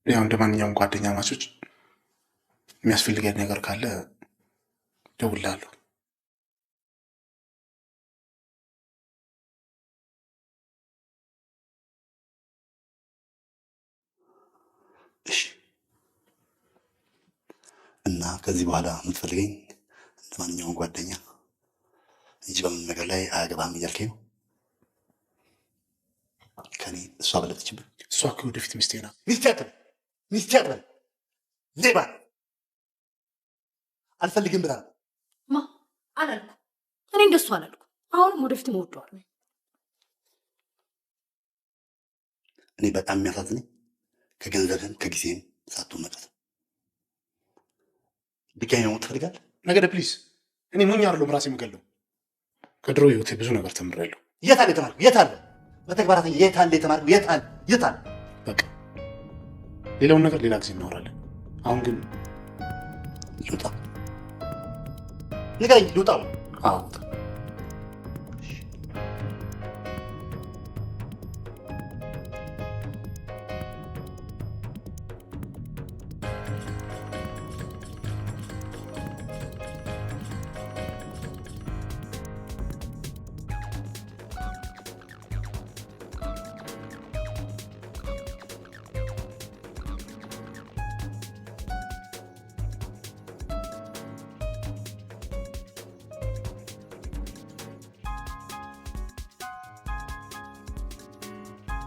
ያው እንደ ማንኛውም ጓደኛ ማቾች የሚያስፈልገኝ ነገር ካለ ደውላለሁ። እሺ። እና ከዚህ በኋላ የምትፈልገኝ እንደ ማንኛውም ጓደኛ እንጂ በምን ነገር ላይ አያገባም እያልከኝ ነው? ከኔ እሷ በለጠችብህ? እሷ እኮ ወደፊት ሚስቴ ናት። ሚስቴ አትበል፣ ሌባ አልፈልግም ብላ ማ አላልኩ። እኔ እንደሱ አላልኩ። አሁንም ወደፊት እወደዋለሁ። እኔ በጣም የሚያሳዝነኝ ከገንዘብህም ከጊዜህም ሳትሆን መቅረት። ድጋሚ መሞት ትፈልጋለህ? ነገደ ፕሊዝ። እኔ ሞኝ አይደለሁም ራሴ የምገለው። ከድሮ ህይወቴ ብዙ ነገር ተምሬያለሁ። የት አለ የተማርኩ? የት አለ በተግባራት? የት አለ የተማርኩ? የት አለ? የት አለ? በቃ ሌላውን ነገር ሌላ ጊዜ እናወራለን። አሁን ግን ልውጣ። ንገረኝ፣ ልውጣ? አዎ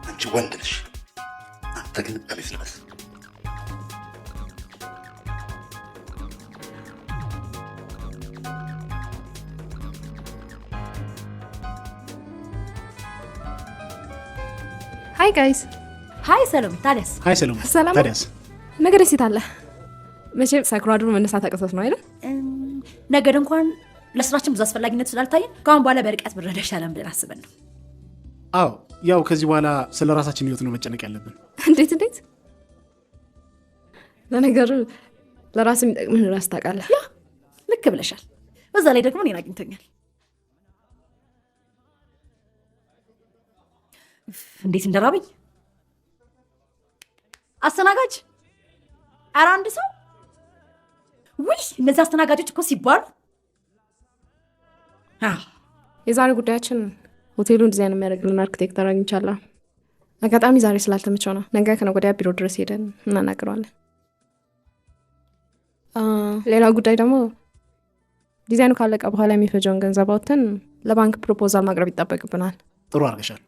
አንቺ ወንድ ነሽ፣ አንተ ግን ቀሚስ ልበስ። ሃይ ጋይስ። ሃይ ሰሎሜ። ታዲያስ? ሃይ ሰሎሜ። ሰላም። ታዲያስ? ነገ ደስ ይታለ። መቼም ሳይኩራድሮ መነሳት አቅቶት ነው አይደል? ነገድ እንኳን ለስራችን ብዙ አስፈላጊነት ስላልታየን ከአሁን በኋላ በርቀት ብንረዳ ይሻላል ብለን አስበን ነው። አዎ ያው ከዚህ በኋላ ስለ ራሳችን ህይወት ነው መጨነቅ ያለብን። እንዴት? ለነገሩ ለራስ የሚጠቅምህን ራስ ታውቃለህ። ያ ልክ ብለሻል። በዛ ላይ ደግሞ እኔን አግኝቶኛል። እንዴት እንደራበኝ! አስተናጋጅ! ኧረ አንድ ሰው! ውይ እነዚህ አስተናጋጆች እኮ ሲባሉ። የዛሬ ጉዳያችን ሆቴሉን ዲዛይን የሚያደርግልን አርክቴክተር አግኝቻለሁ። አጋጣሚ ዛሬ ስላልተመቸው ነው። ነገ ከነገ ወዲያ ቢሮ ድረስ ሄደን እናናግረዋለን። ሌላው ጉዳይ ደግሞ ዲዛይኑ ካለቀ በኋላ የሚፈጀውን ገንዘብ አውጥተን ለባንክ ፕሮፖዛል ማቅረብ ይጠበቅብናል። ጥሩ አድርገሻል።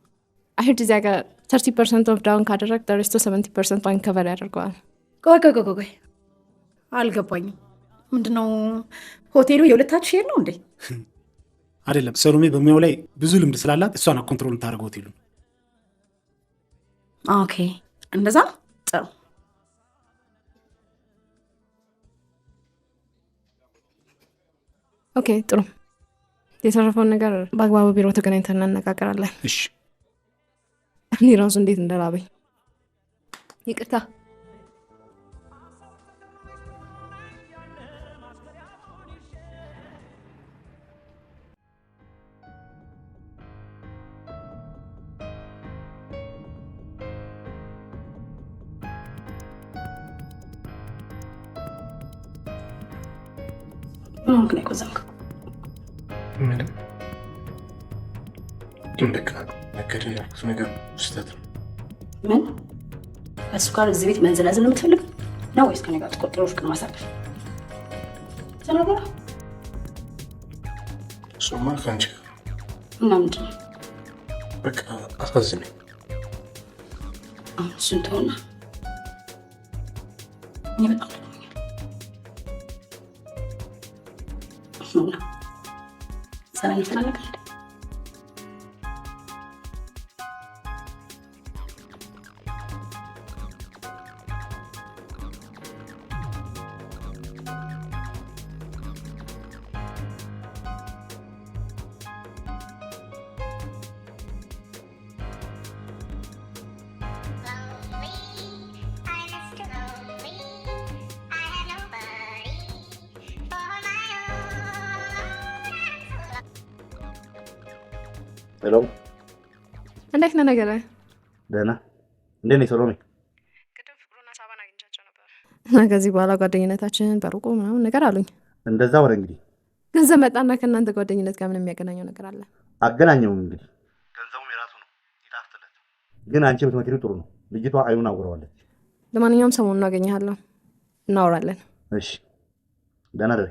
አይሄድ እዚያ ጋር 30% ኦፍ ዳውን ካደረግ ደረስቶ 70% ባንክ ከቨር ያደርገዋል። ቆይ አልገባኝም። ምንድነው ሆቴሉ የሁለታችሁ ሼር ነው እንዴ? አይደለም፣ ሰሎሜ በሙያው ላይ ብዙ ልምድ ስላላት እሷን ኮንትሮል የምታደርገው ሆቴሉን። ኦኬ እንደዛ ጥሩ። ኦኬ ጥሩ። የተረፈውን ነገር በአግባቡ ቢሮ ተገናኝተን እናነጋገራለን። እሺ። እኔ ራሱ እንዴት እንደራበኝ ይቅርታ። ምክንያት ቆዘምክ? ምንም ግን በቃ ነገደ ያልኩት ነገር ስህተት ነው። ምን እሱ ጋር እዚህ ቤት መንዘላዘል ነው የምትፈልግ ነው ወይስ ከኔ ጋር ተቆጥሮ ፍቅር ማሳለፍ? ተናገራ። እሱማ ከአንቺ ጋር እና ምንድን ነው? በቃ አሳዝነኝ። እሱን ተውና እኔ በጣም ነው ሰላም ይፈልጋል። ሄሎ፣ እንዴት ነህ ነገረ? ደህና። እንዴት ነህ ሰሎሜ? እና ከዚህ በኋላ ጓደኝነታችን በሩቁ ምናምን ነገር አሉኝ። እንደዛ ወረ እንግዲህ ገንዘብ መጣና ከእናንተ ጓደኝነት ጋር ምን የሚያገናኘው ነገር አለ? አገናኘውም እንግዲህ ገንዘቡም የራሱ ነው ይጣፍጥለት። ግን አንቺ ብትመክሪው ጥሩ ነው። ልጅቷ አይኑን አውረዋለች። ለማንኛውም ሰሞኑን አገኘሃለሁ፣ እናወራለን። እሺ፣ ደህና ደሪ።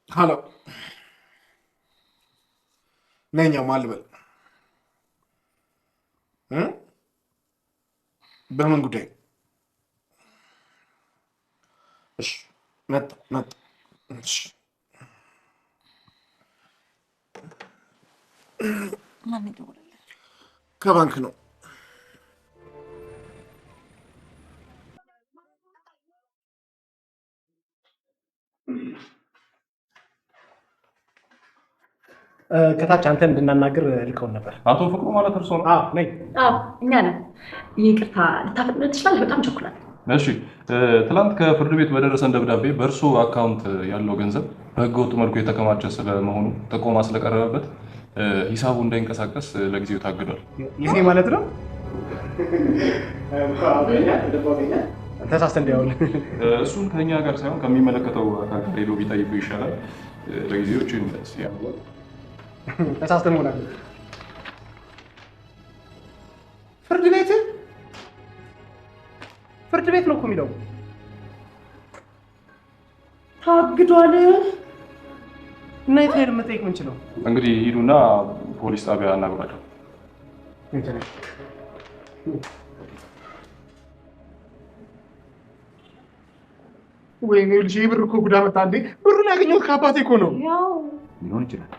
ሀሎ ነኛው ማልበል በምን ጉዳይ? እሺ መጣ። እሺ ማን ይደውልልህ? ከባንክ ነው። ከታች አንተ እንድናናግር ልከውን ነበር። አቶ ፍቅሩ ማለት እርሶ ነው? አዎ ነኝ። አዎ እኛ ነን። ይቅርታ ልታፈጥነን ትችላለህ? በጣም ቸኩላል። እሺ፣ ትላንት ከፍርድ ቤት በደረሰን ደብዳቤ በእርሶ አካውንት ያለው ገንዘብ በህገወጥ መልኩ የተከማቸ ስለመሆኑ ጥቆማ ስለቀረበበት ሂሳቡ እንዳይንቀሳቀስ ለጊዜው ታግዷል። ይሄ ማለት ነው? ተሳስተ እንዲያውል እሱን ከኛ ጋር ሳይሆን ከሚመለከተው አካል ጋር ሄዶ ቢጠይቁ ይሻላል። ለጊዜው እቺን ተሳስተን ሆናል። ፍርድ ቤት ነው እኮ የሚለው። ታግዷል። እና የት ሄድ መጠየቅ ምንችለው? እንግዲህ ሂዱና ፖሊስ ጣቢያ አናግሯቸው። ወይኔ ልጅ ብር እኮ ጉዳ መጣ እንዴ! ብሩን ያገኘሁት ከአባቴ እኮ ነው። ሊሆን ይችላል።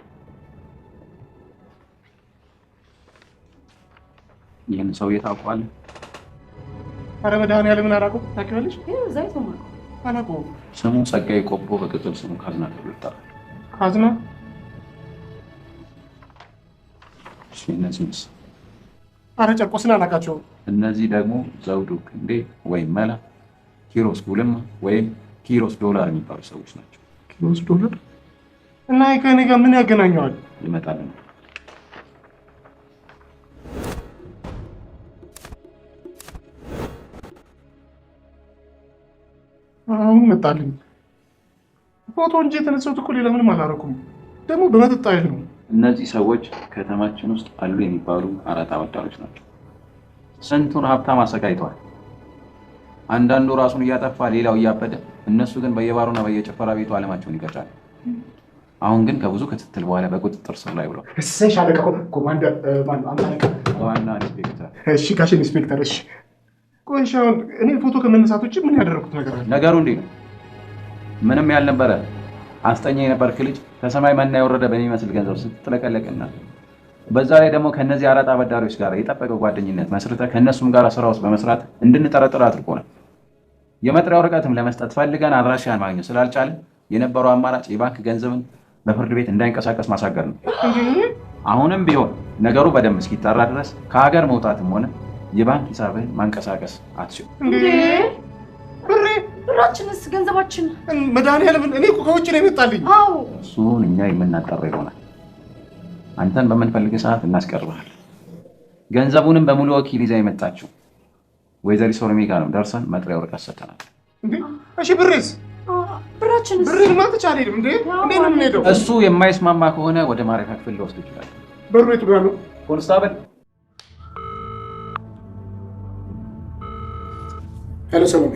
ይህን ሰውዬ ታውቀዋለህ? ኧረ መድኃኒዓለምን አላውቀውም። ታውቂዋለሽ? አላውቀውም። ስሙ ጸጋዬ ቆቦ፣ በቅጽል ስሙ ካዝና ተብሎ ይጠራል። ካዝና? እሺ፣ እነዚህስ? ኧረ ጨርቆስን አላውቃቸውም። እነዚህ ደግሞ ዘውዱ ክንዴ ወይም መላ፣ ኪሮስ ጉልማ ወይም ኪሮስ ዶላር የሚባሉ ሰዎች ናቸው። ኪሮስ ዶላር? እና ከእኔ ጋር ምን ያገናኘዋል? ይመጣል ነው። አሁን መጣልኝ። ፎቶ እንጂ የተነሳሁት እኮ ሌላ ምንም አላደረኩም። ደግሞ በመጠጥ አይል ነው። እነዚህ ሰዎች ከተማችን ውስጥ አሉ የሚባሉ አራት አበዳሪዎች ናቸው። ስንቱን ሀብታም አሰቃይተዋል። አንዳንዱ ራሱን እያጠፋ ሌላው እያበደ፣ እነሱ ግን በየባሩና በየጭፈራ ቤቱ አለማቸውን ይቀጫሉ። አሁን ግን ከብዙ ክትትል በኋላ በቁጥጥር ስር ላይ ብሏል። እሰይ ሻለቃ ኮማንደር ዋና ኢንስፔክተር። እሺ ጋሽ ኢንስፔክተር። እሺ ቆይ አሁን እኔ ፎቶ ከመነሳት ውጭ ምን ያደረኩት ነገር አለ? ነገሩ እንዲህ ነው። ምንም ያልነበረ አስጠኛ የነበርክ ልጅ ከሰማይ መና የወረደ በሚመስል ገንዘብ ስትጥለቀለቅና በዛ ላይ ደግሞ ከነዚህ አራት አበዳሪዎች ጋር የጠበቀ ጓደኝነት መስርተ ከእነሱም ጋር ስራ ውስጥ በመስራት እንድንጠረጥር አድርጎናል። የመጥሪያ ወረቀትም ለመስጠት ፈልገን አድራሻን ማግኘት ስላልቻለን የነበረው አማራጭ የባንክ ገንዘብን በፍርድ ቤት እንዳይንቀሳቀስ ማሳገር ነው። አሁንም ቢሆን ነገሩ በደንብ እስኪጣራ ድረስ ከሀገር መውጣትም ሆነ የባንክ ሂሳብህን ማንቀሳቀስ አትችልም። ብራችንስ? ገንዘባችን? መድኃኒዓለምን እኔ እኮ ከውጭ ነው የመጣልኝ። አዎ እሱን እኛ የምናጠራ ይሆናል። አንተን በምንፈልግ ሰዓት እናስቀርብሃለን። ገንዘቡንም በሙሉ ወኪል ይዛ የመጣችው ወይዘሪት ሶሎሜ ጋር ነው ደርሰን መጥሪያ ወረቀት ሰጥተናል። እሺ ብሬስ? ብራችንስ? ብሬን ማጥቻ አልሄድም እንዴ? እንዴት ነው የምንሄደው? እሱ የማይስማማ ከሆነ ወደ ማረፊያ ክፍል ልወስድ ይችላል። በሩ የቱ ጋር ነው? ኮንስታብል። ሄሎ ሰሎሜ።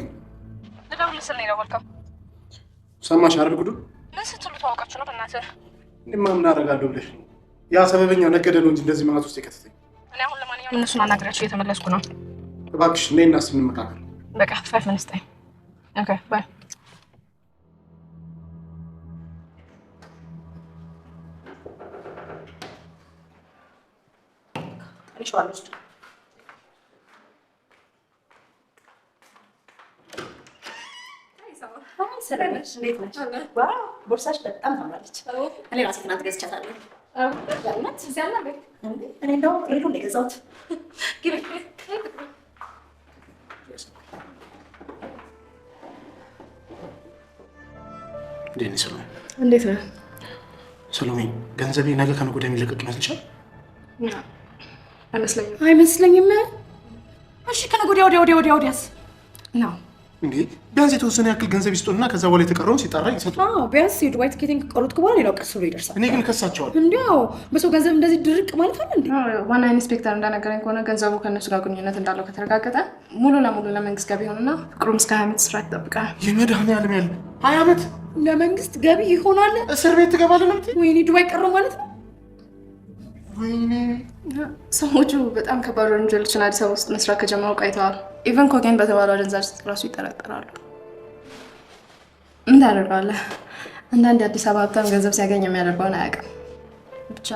ልደውልልህ ነው የደወልከው? ሰማሽ አይደል ጉዱ? ምን ስትሉ ተዋውቃችሁ ነው? በእናትህ እኔማ ምን አደርጋለሁ ብለሽ ነው? ያ ሰበበኛው ነገደ ነው እንጂ እንደዚህ ማለት ውስጥ የከተተኝ። እኔ አሁን ለማንኛውም እነሱን አናግራቸው እየተመለስኩ ነው። እባክሽ እኔ እና እሱ እንመካከል። በቃ 5 minutes time. Okay, bye. ሰላም ነሽ? እንዴት ነሽ? ዋው ቦርሳሽ በጣም ታምራለች። እኔ ራሴ ትናንት ገዝቻታለሁ። እኔ እንደውም ሄዱ ነው የገዛሁት። እንዴት ሰሎሜ? እንዴት ነህ ሰሎሜ? ገንዘቤ ነገ ከነገ ወዲያ የሚለቀቅ ይመስልሻል? አይመስለኝም። እሺ ከነገ ወዲያስ ነው እንዴ? ቢያንስ የተወሰነ ያክል ገንዘብ ይስጡና ከዛ በኋላ የተቀረውን ሲጠራ ይሰጡ። ቢያንስ የዱባይ ትኬትን ከቆረጥ በኋላ ሌላው ቀስ ብሎ ይደርሳል። እኔ ግን ከሳቸዋል። እንዲያው በሰው ገንዘብ እንደዚህ ድርቅ ማለት አለ እንዴ? ዋና ኢንስፔክተር እንደነገረኝ ከሆነ ገንዘቡ ከእነሱ ጋር ግንኙነት እንዳለው ከተረጋገጠ ሙሉ ለሙሉ ለመንግስት ገቢ ይሆንና ፍቅሩም እስከ 20 ዓመት እስራት ይጠብቃል። የመድኃኒዓለም ያለ 20 ዓመት ለመንግስት ገቢ ይሆናል። እስር ቤት ትገባለህ ነው? ወይኔ ዱባይ ቀረው ማለት ነው። ወይኔ ሰዎቹ በጣም ከባድ ወንጀሎችን አዲስ አበባ ውስጥ መስራት ከጀመሩ ቆይተዋል። ኢቨን ኮኬን በተባለው አደንዛዥ ራሱ ይጠረጠራሉ። ምን ታደርጋለህ? አንዳንድ የአዲስ አበባ ሀብታም ገንዘብ ሲያገኝ የሚያደርገውን አያውቅም። ብቻ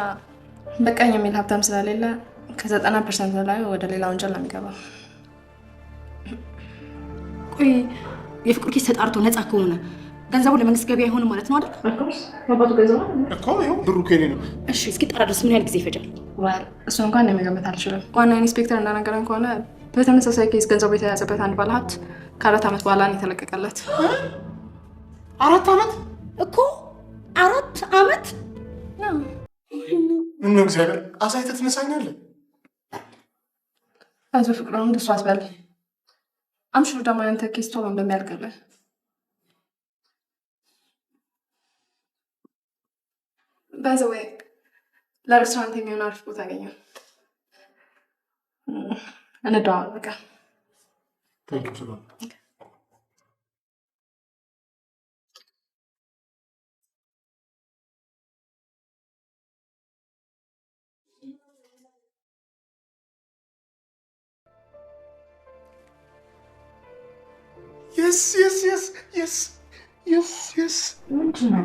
በቃኝ የሚል ሀብታም ስለሌለ ከ90% በላይ ወደ ሌላ ወንጀል ነው የሚገባው። ቆይ የፍቅር ኪስ ተጣርቶ ነፃ ከሆነ ገንዘቡ ለመንግስት ገቢ አይሆንም ማለት ነው አይደል? አባቱ ገንዘቡ እኮ ይኸው ብሩ ከኔ ነው። እሺ እስኪ ጣራ ድረስ ምን ያህል ጊዜ ይፈጃል? እሱ እንኳን መገመት አልችልም። ዋና ኢንስፔክተር እንደነገረን ከሆነ በተመሳሳይ ኬስ ገንዘቡ የተያዘበት አንድ ባለሀብት ከ4 ዓመት በኋላ ነው የተለቀቀለት። 4 ዓመት እኮ 4 ዓመት ነው። ምን እግዚአብሔር አሳይተህ ትነሳኛለህ? አይዞህ ፍቅር ነው እንደሱ አስበል። አምሽሩ ደግሞ ያንተ ኬስ ቶሎ እንደሚያልቅልህ። ባይ ዘ ዌይ ለሬስቶራንት የሚሆን አሪፍ ቦታ አገኘሁ። እንደዋወል በቃ። ታንክ ዩ። የስ ምንድን ነው?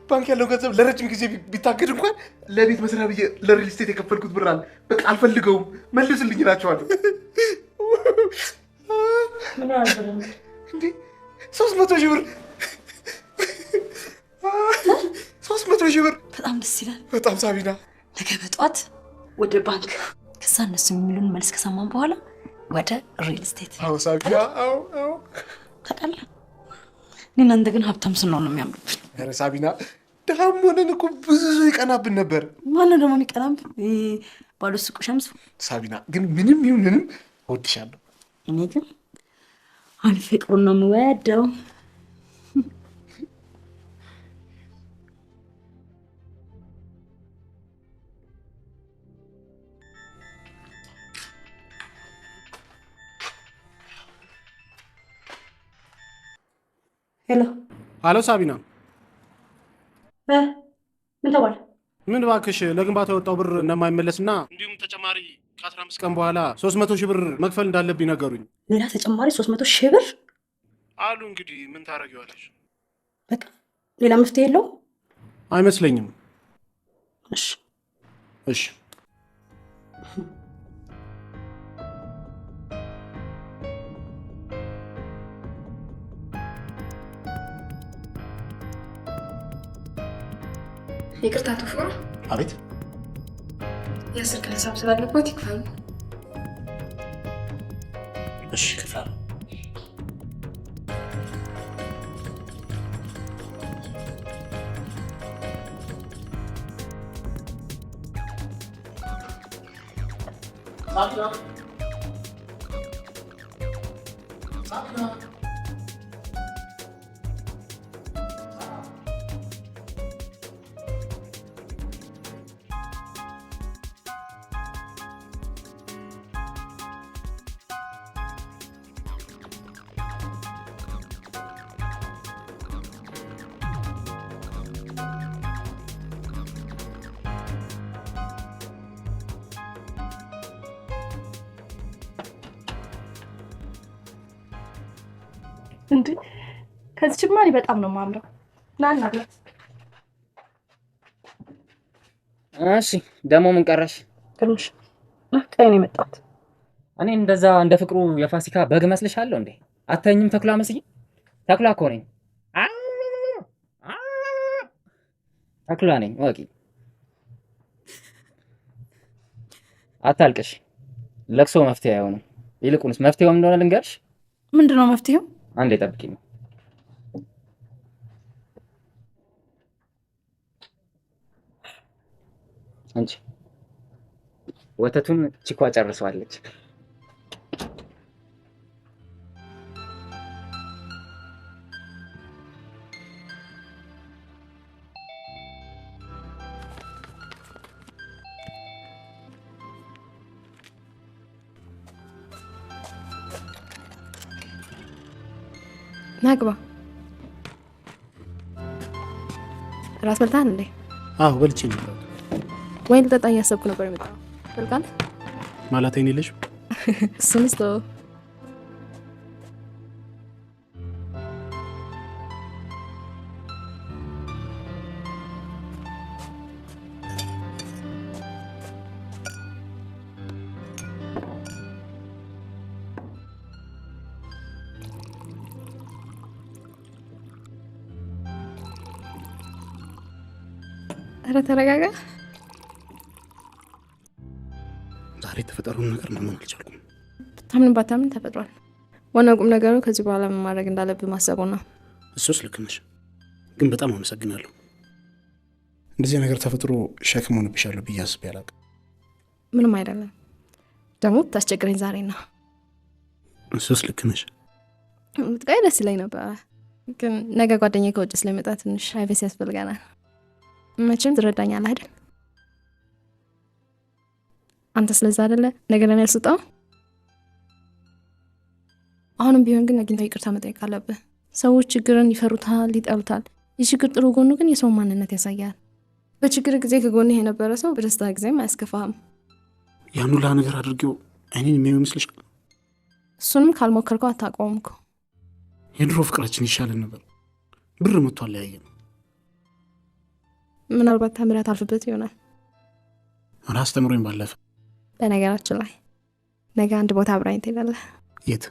ባንክ ያለው ገንዘብ ለረጅም ጊዜ ቢታገድ እንኳን ለቤት መስሪያ ብዬ ለሪል ስቴት የከፈልኩት ብር አለ። በቃ አልፈልገውም፣ መልስልኝ እላቸዋለሁ። ምን ያህል እንዴ? 300 ሺህ ብር 300 ሺህ ብር። በጣም ደስ ይላል። በጣም ሳቢና፣ ነገ በጧት ወደ ባንክ፣ ከዛ እነሱ የሚሉን መልስ ከሰማን በኋላ ወደ ሪል ስቴት። አዎ ሳቢና፣ አዎ ታውቃለህ፣ እኔና አንተ ግን ሀብታም ስንሆን ነው የሚያምርብን። ኧረ ሳቢና፣ ደሃም ሆነን እኮ ብዙ ሰው ይቀናብን ነበር። ማነው ደግሞ የሚቀናብን? ባለ ሱቁ ሸምሱ። ሳቢና ግን ምንም ይሁን ምንም እወድሻለሁ። እኔ ግን ፍቅሩን ነው የምወደው። ሄሎ አሎ ሳቢና፣ ምን ተባለ? ምን እባክሽ ለግንባታ የወጣው ብር እንደማይመለስና እንዲሁም ተጨማሪ ከ15 ቀን በኋላ 300 ሺህ ብር መክፈል እንዳለብኝ ነገሩኝ። ሌላ ተጨማሪ 300 ሺህ ብር አሉ። እንግዲህ ምን ታደርጊዋለሽ? በቃ ሌላ መፍትሄ የለውም አይመስለኝም። እሺ እሺ ይቅርታ ተፍራ። አቤት። የስልክ ሂሳብ ስላለበት ይክፈሉ። እሺ ይክፈሉ። እንዴ ከዚህ ጭማሪ በጣም ነው ማምረው። ናና ብላት። እሺ ደግሞ ምን ቀረሽ? ትንሽ ቀይ ነው የመጣሁት። እኔ እንደዛ እንደ ፍቅሩ የፋሲካ በግ መስልሻለሁ እንዴ? አተኝም ተኩላ መስዬ? ተኩላ እኮ ነኝ። ተኩላ ነኝ ወቂ። አታልቅሽ። ለቅሶ መፍትሄ አይሆንም። ይልቁንስ መፍትሄው ምን እንደሆነ ልንገርሽ። ምንድነው መፍትሄው? አንዴ ጠብቂኝ። አንቺ ወተቱን ቺኳ ጨርሰዋለች። ናግባ ራስ በልታን እንዴ? አዎ በልቼ ነበር። ወይን ልጠጣ እያሰብኩ ነበር የመጣው። በልቃል ማለት አይኔ ልጅ እሱንስ ተው። ኧረ ተረጋጋ። ዛሬ የተፈጠረውን ነገር ማመን አልቻልኩም። ታምን ባታምን ተፈጥሯል። ዋና ቁም ነገሩ ከዚህ በኋላ ምን ማድረግ እንዳለብህ ማሰቡ ነው። እሱስ ልክ ነሽ፣ ግን በጣም አመሰግናለሁ። እንደዚህ ነገር ተፈጥሮ ሸክም ሆነብሻለሁ ብዬ አስቤ አላውቅም። ምንም አይደለም። ደግሞ ታስቸግረኝ ዛሬ ነው። እሱስ ልክ ነሽ። ብትቆይ ደስ ይለኝ ነበር፣ ግን ነገ ጓደኛዬ ከውጭ ስለሚመጣ ትንሽ አይበስ ያስፈልገናል። መቼም ትረዳኛለህ አይደል? አንተ ስለዛ አይደለ ነገር ለኔ ያልሰጠው። አሁንም ቢሆን ግን አግኝተህ ይቅርታ መጠየቅ አለብህ። ሰዎች ችግርን ይፈሩታል፣ ይጠሉታል። የችግር ጥሩ ጎኑ ግን የሰው ማንነት ያሳያል። በችግር ጊዜ ከጎንህ የነበረ ሰው በደስታ ጊዜም አያስከፋህም። ያን ሁላ ነገር አድርጌው እኔን የሚያዩ ይመስልሽ? እሱንም ካልሞከርከው አታውቀውም እኮ። የድሮ ፍቅራችን ይሻለን ነበር። ብር መጥቷል ያየን። ምናልባት ተምራት አልፍበት ይሆናል። አሁን አስተምሮኝ ባለፈ። በነገራችን ላይ ነገ አንድ ቦታ አብራኝ ትሄዳለህ። የት?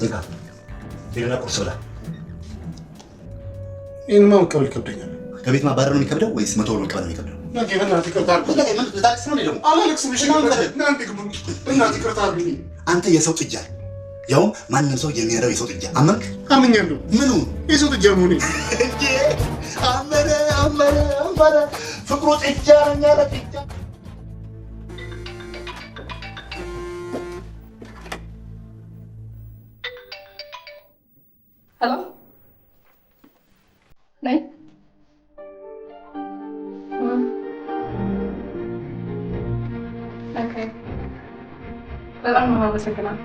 እንካ ሌላ ቁርስ ብላ። ይህንማ መቀበል ይከብደኛል። ከቤት ማባረር ነው የሚከብደው ወይስ 100 ብር መቀበል ነው የሚከብደው? አንተ የሰው ጥጃ ያውም ማንም ሰው የሚረዳው የሰው ጥጃ አመንክ? አምኛለሁ። ምኑ የሰው ጥጃ መሆኔ? አመነ ፍቅሩ ጥጃ ነኝ አለ ጥጃ። ሄሎ ነይ። ኦኬ በጣም ነው የማመሰግነው።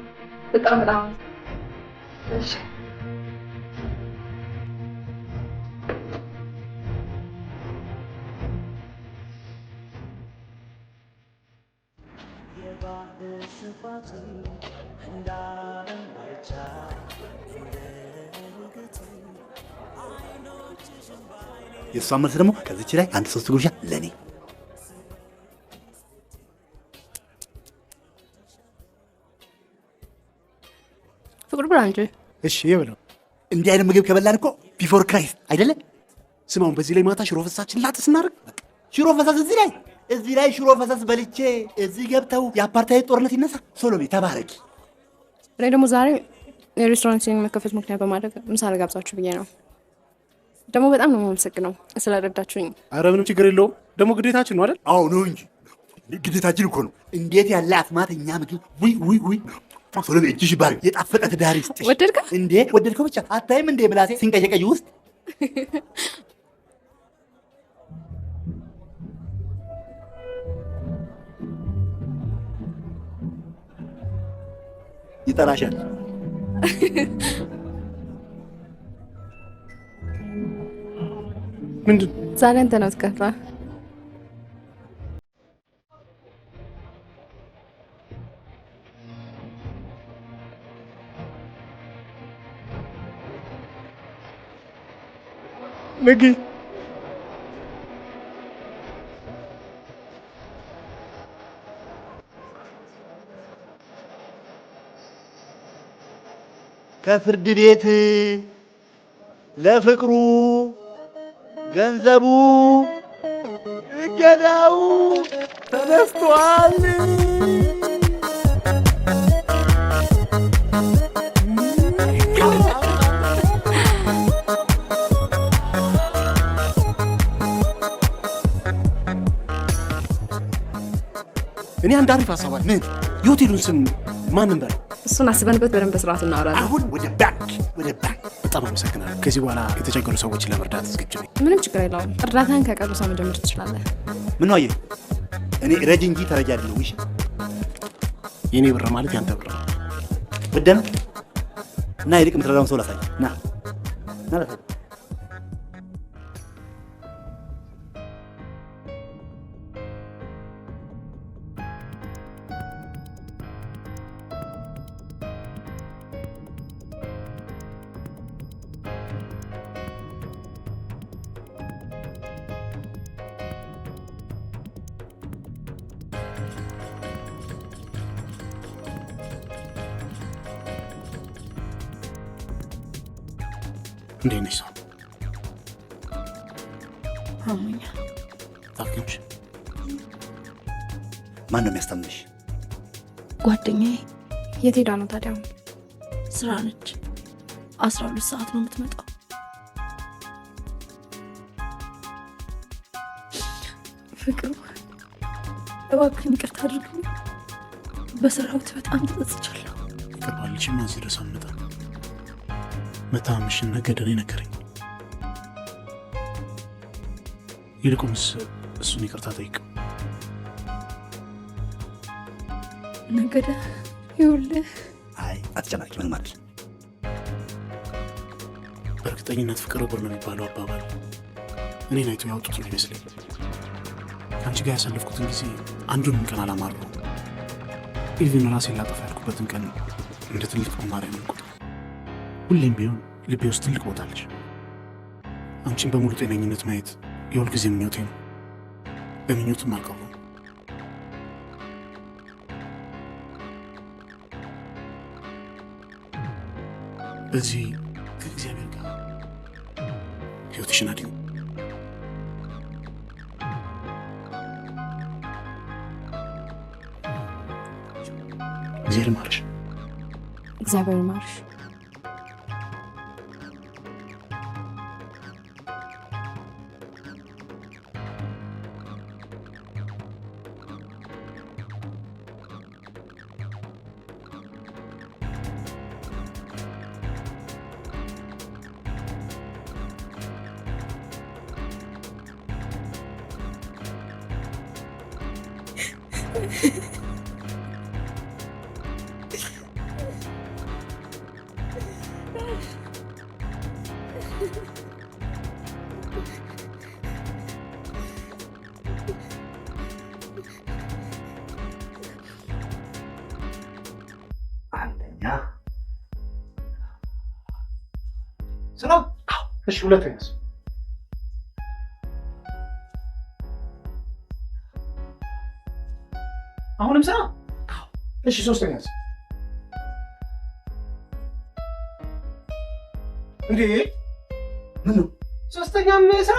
በጣም እሺ የእሷን መልስ ደግሞ ከዚች ላይ አንድ 3 ጉርሻ ለኔ። ፍቅር ብላ እንጂ። እሺ ይብለው። እንዲህ አይነት ምግብ ከበላን እኮ ቢፎር ክራይስት አይደለ? ስማውን በዚህ ላይ ማታ ሽሮ ፈሳችን ላጥ ስናደርግ ሽሮ ፈሳስ እዚህ ላይ ሽሮ ፈሳስ በልቼ እዚህ ገብተው የአፓርታይድ ጦርነት ይነሳ። ሶሎሜ ተባረኪ። እኔ ደግሞ ዛሬ የሬስቶራንት መከፈት ምክንያት በማድረግ ምሳ ልጋብዛችሁ ብዬ ነው። ደግሞ በጣም ነው የማመሰግነው ስለረዳችሁኝ። አረ ምንም ችግር የለውም። ደግሞ ግዴታችን ነው አይደል? አዎ ነው እንጂ ግዴታችን እኮ ነው። እንዴት ያለ አስማተኛ ምግብ! ውይ ሶሎሜ እጅሽ ባርክ። የጣፈጠ ትዳር ይስጥሽ። ወደድከው እንዴ? ወደድከው ብቻ አታይም እንዴ ምላሴ ሲንቀየቀይ ውስጥ ይጠራሻል። ምንድን ዛሬ አንተ ነው ትከፋ። ነጊ ከፍርድ ቤት ለፍቅሩ ገንዘቡ እገዳው ተነስቷል። እኔ አንድ አሪፍ ሀሳብ አለ። ምን? የሆቴሉን ስም ማንን በለው? እሱን አስበንበት በደንብ በስርዓቱ እናወራለን። አሁን ወደ ባንክ። በጣም አመሰግናለሁ። ከዚህ በኋላ የተቸገሩ ሰዎችን ለመርዳት ዝግጁ ነኝ። ምንም ችግር የለውም። እርዳታን ከቀሩ ሰው መጀመር ትችላለህ። ምን ነው እኔ ረጅ እንጂ ተረጃ አይደለሁ። እሺ የኔ ብር ማለት ያንተ ብር ወደ ነው እና ይልቅ የምትረዳውን ሰው ላሳይ። ና ላሳይ። እንዴት ነሽ? ሰው አሞኛል። ታክምሽ? ማን ነው የሚያስታምሽ? ጓደኛዬ። የት ሄዳ ነው ታዲያ? ስራ ነች። 12 ሰዓት ነው የምትመጣው። ፍቅሩ እባክህን ይቅርታ አድርግልኝ። በስራውት በጣም ተጸጽቻለሁ። ይቀርባልሽ። ማን ሲደርስ አመጣ መታመምሽን ነገደ ነው ነገረኝ። ይልቁንስ እሱን ይቅርታ ጠይቅ። ነገደ ይኸውልህ። አይ አትጨናቂ። ምን ማለት በእርግጠኝነት ፍቅር ብር ነው የሚባለው አባባል እኔን አይቶ ያወጡት ነው ይመስለኝ። ከአንቺ ጋር ያሳለፍኩትን ጊዜ አንዱንም ቀን አላማረው። ኢቭን ራሴን ላጠፋ ያልኩበትን ቀን እንደ ትልቅ መማሪያ ነው። ሁሌም ቢሆን ልቤ ውስጥ ትልቅ ቦታ አለሽ። አንቺን በሙሉ ጤነኝነት ማየት የሁል ጊዜ ምኞቴ ነው። በምኞትም አልቀረም። እዚህ ከእግዚአብሔር ጋር ህይወትሽን አድኙ። እግዚአብሔር ይማርሽ። እግዚአብሔር ይማርሽ። ስራ። እሺ ሁለተኛስ? አሁንም ስራ። እሺ ሶስተኛስ? እንዴ ምን ነው? ሶስተኛም ስራ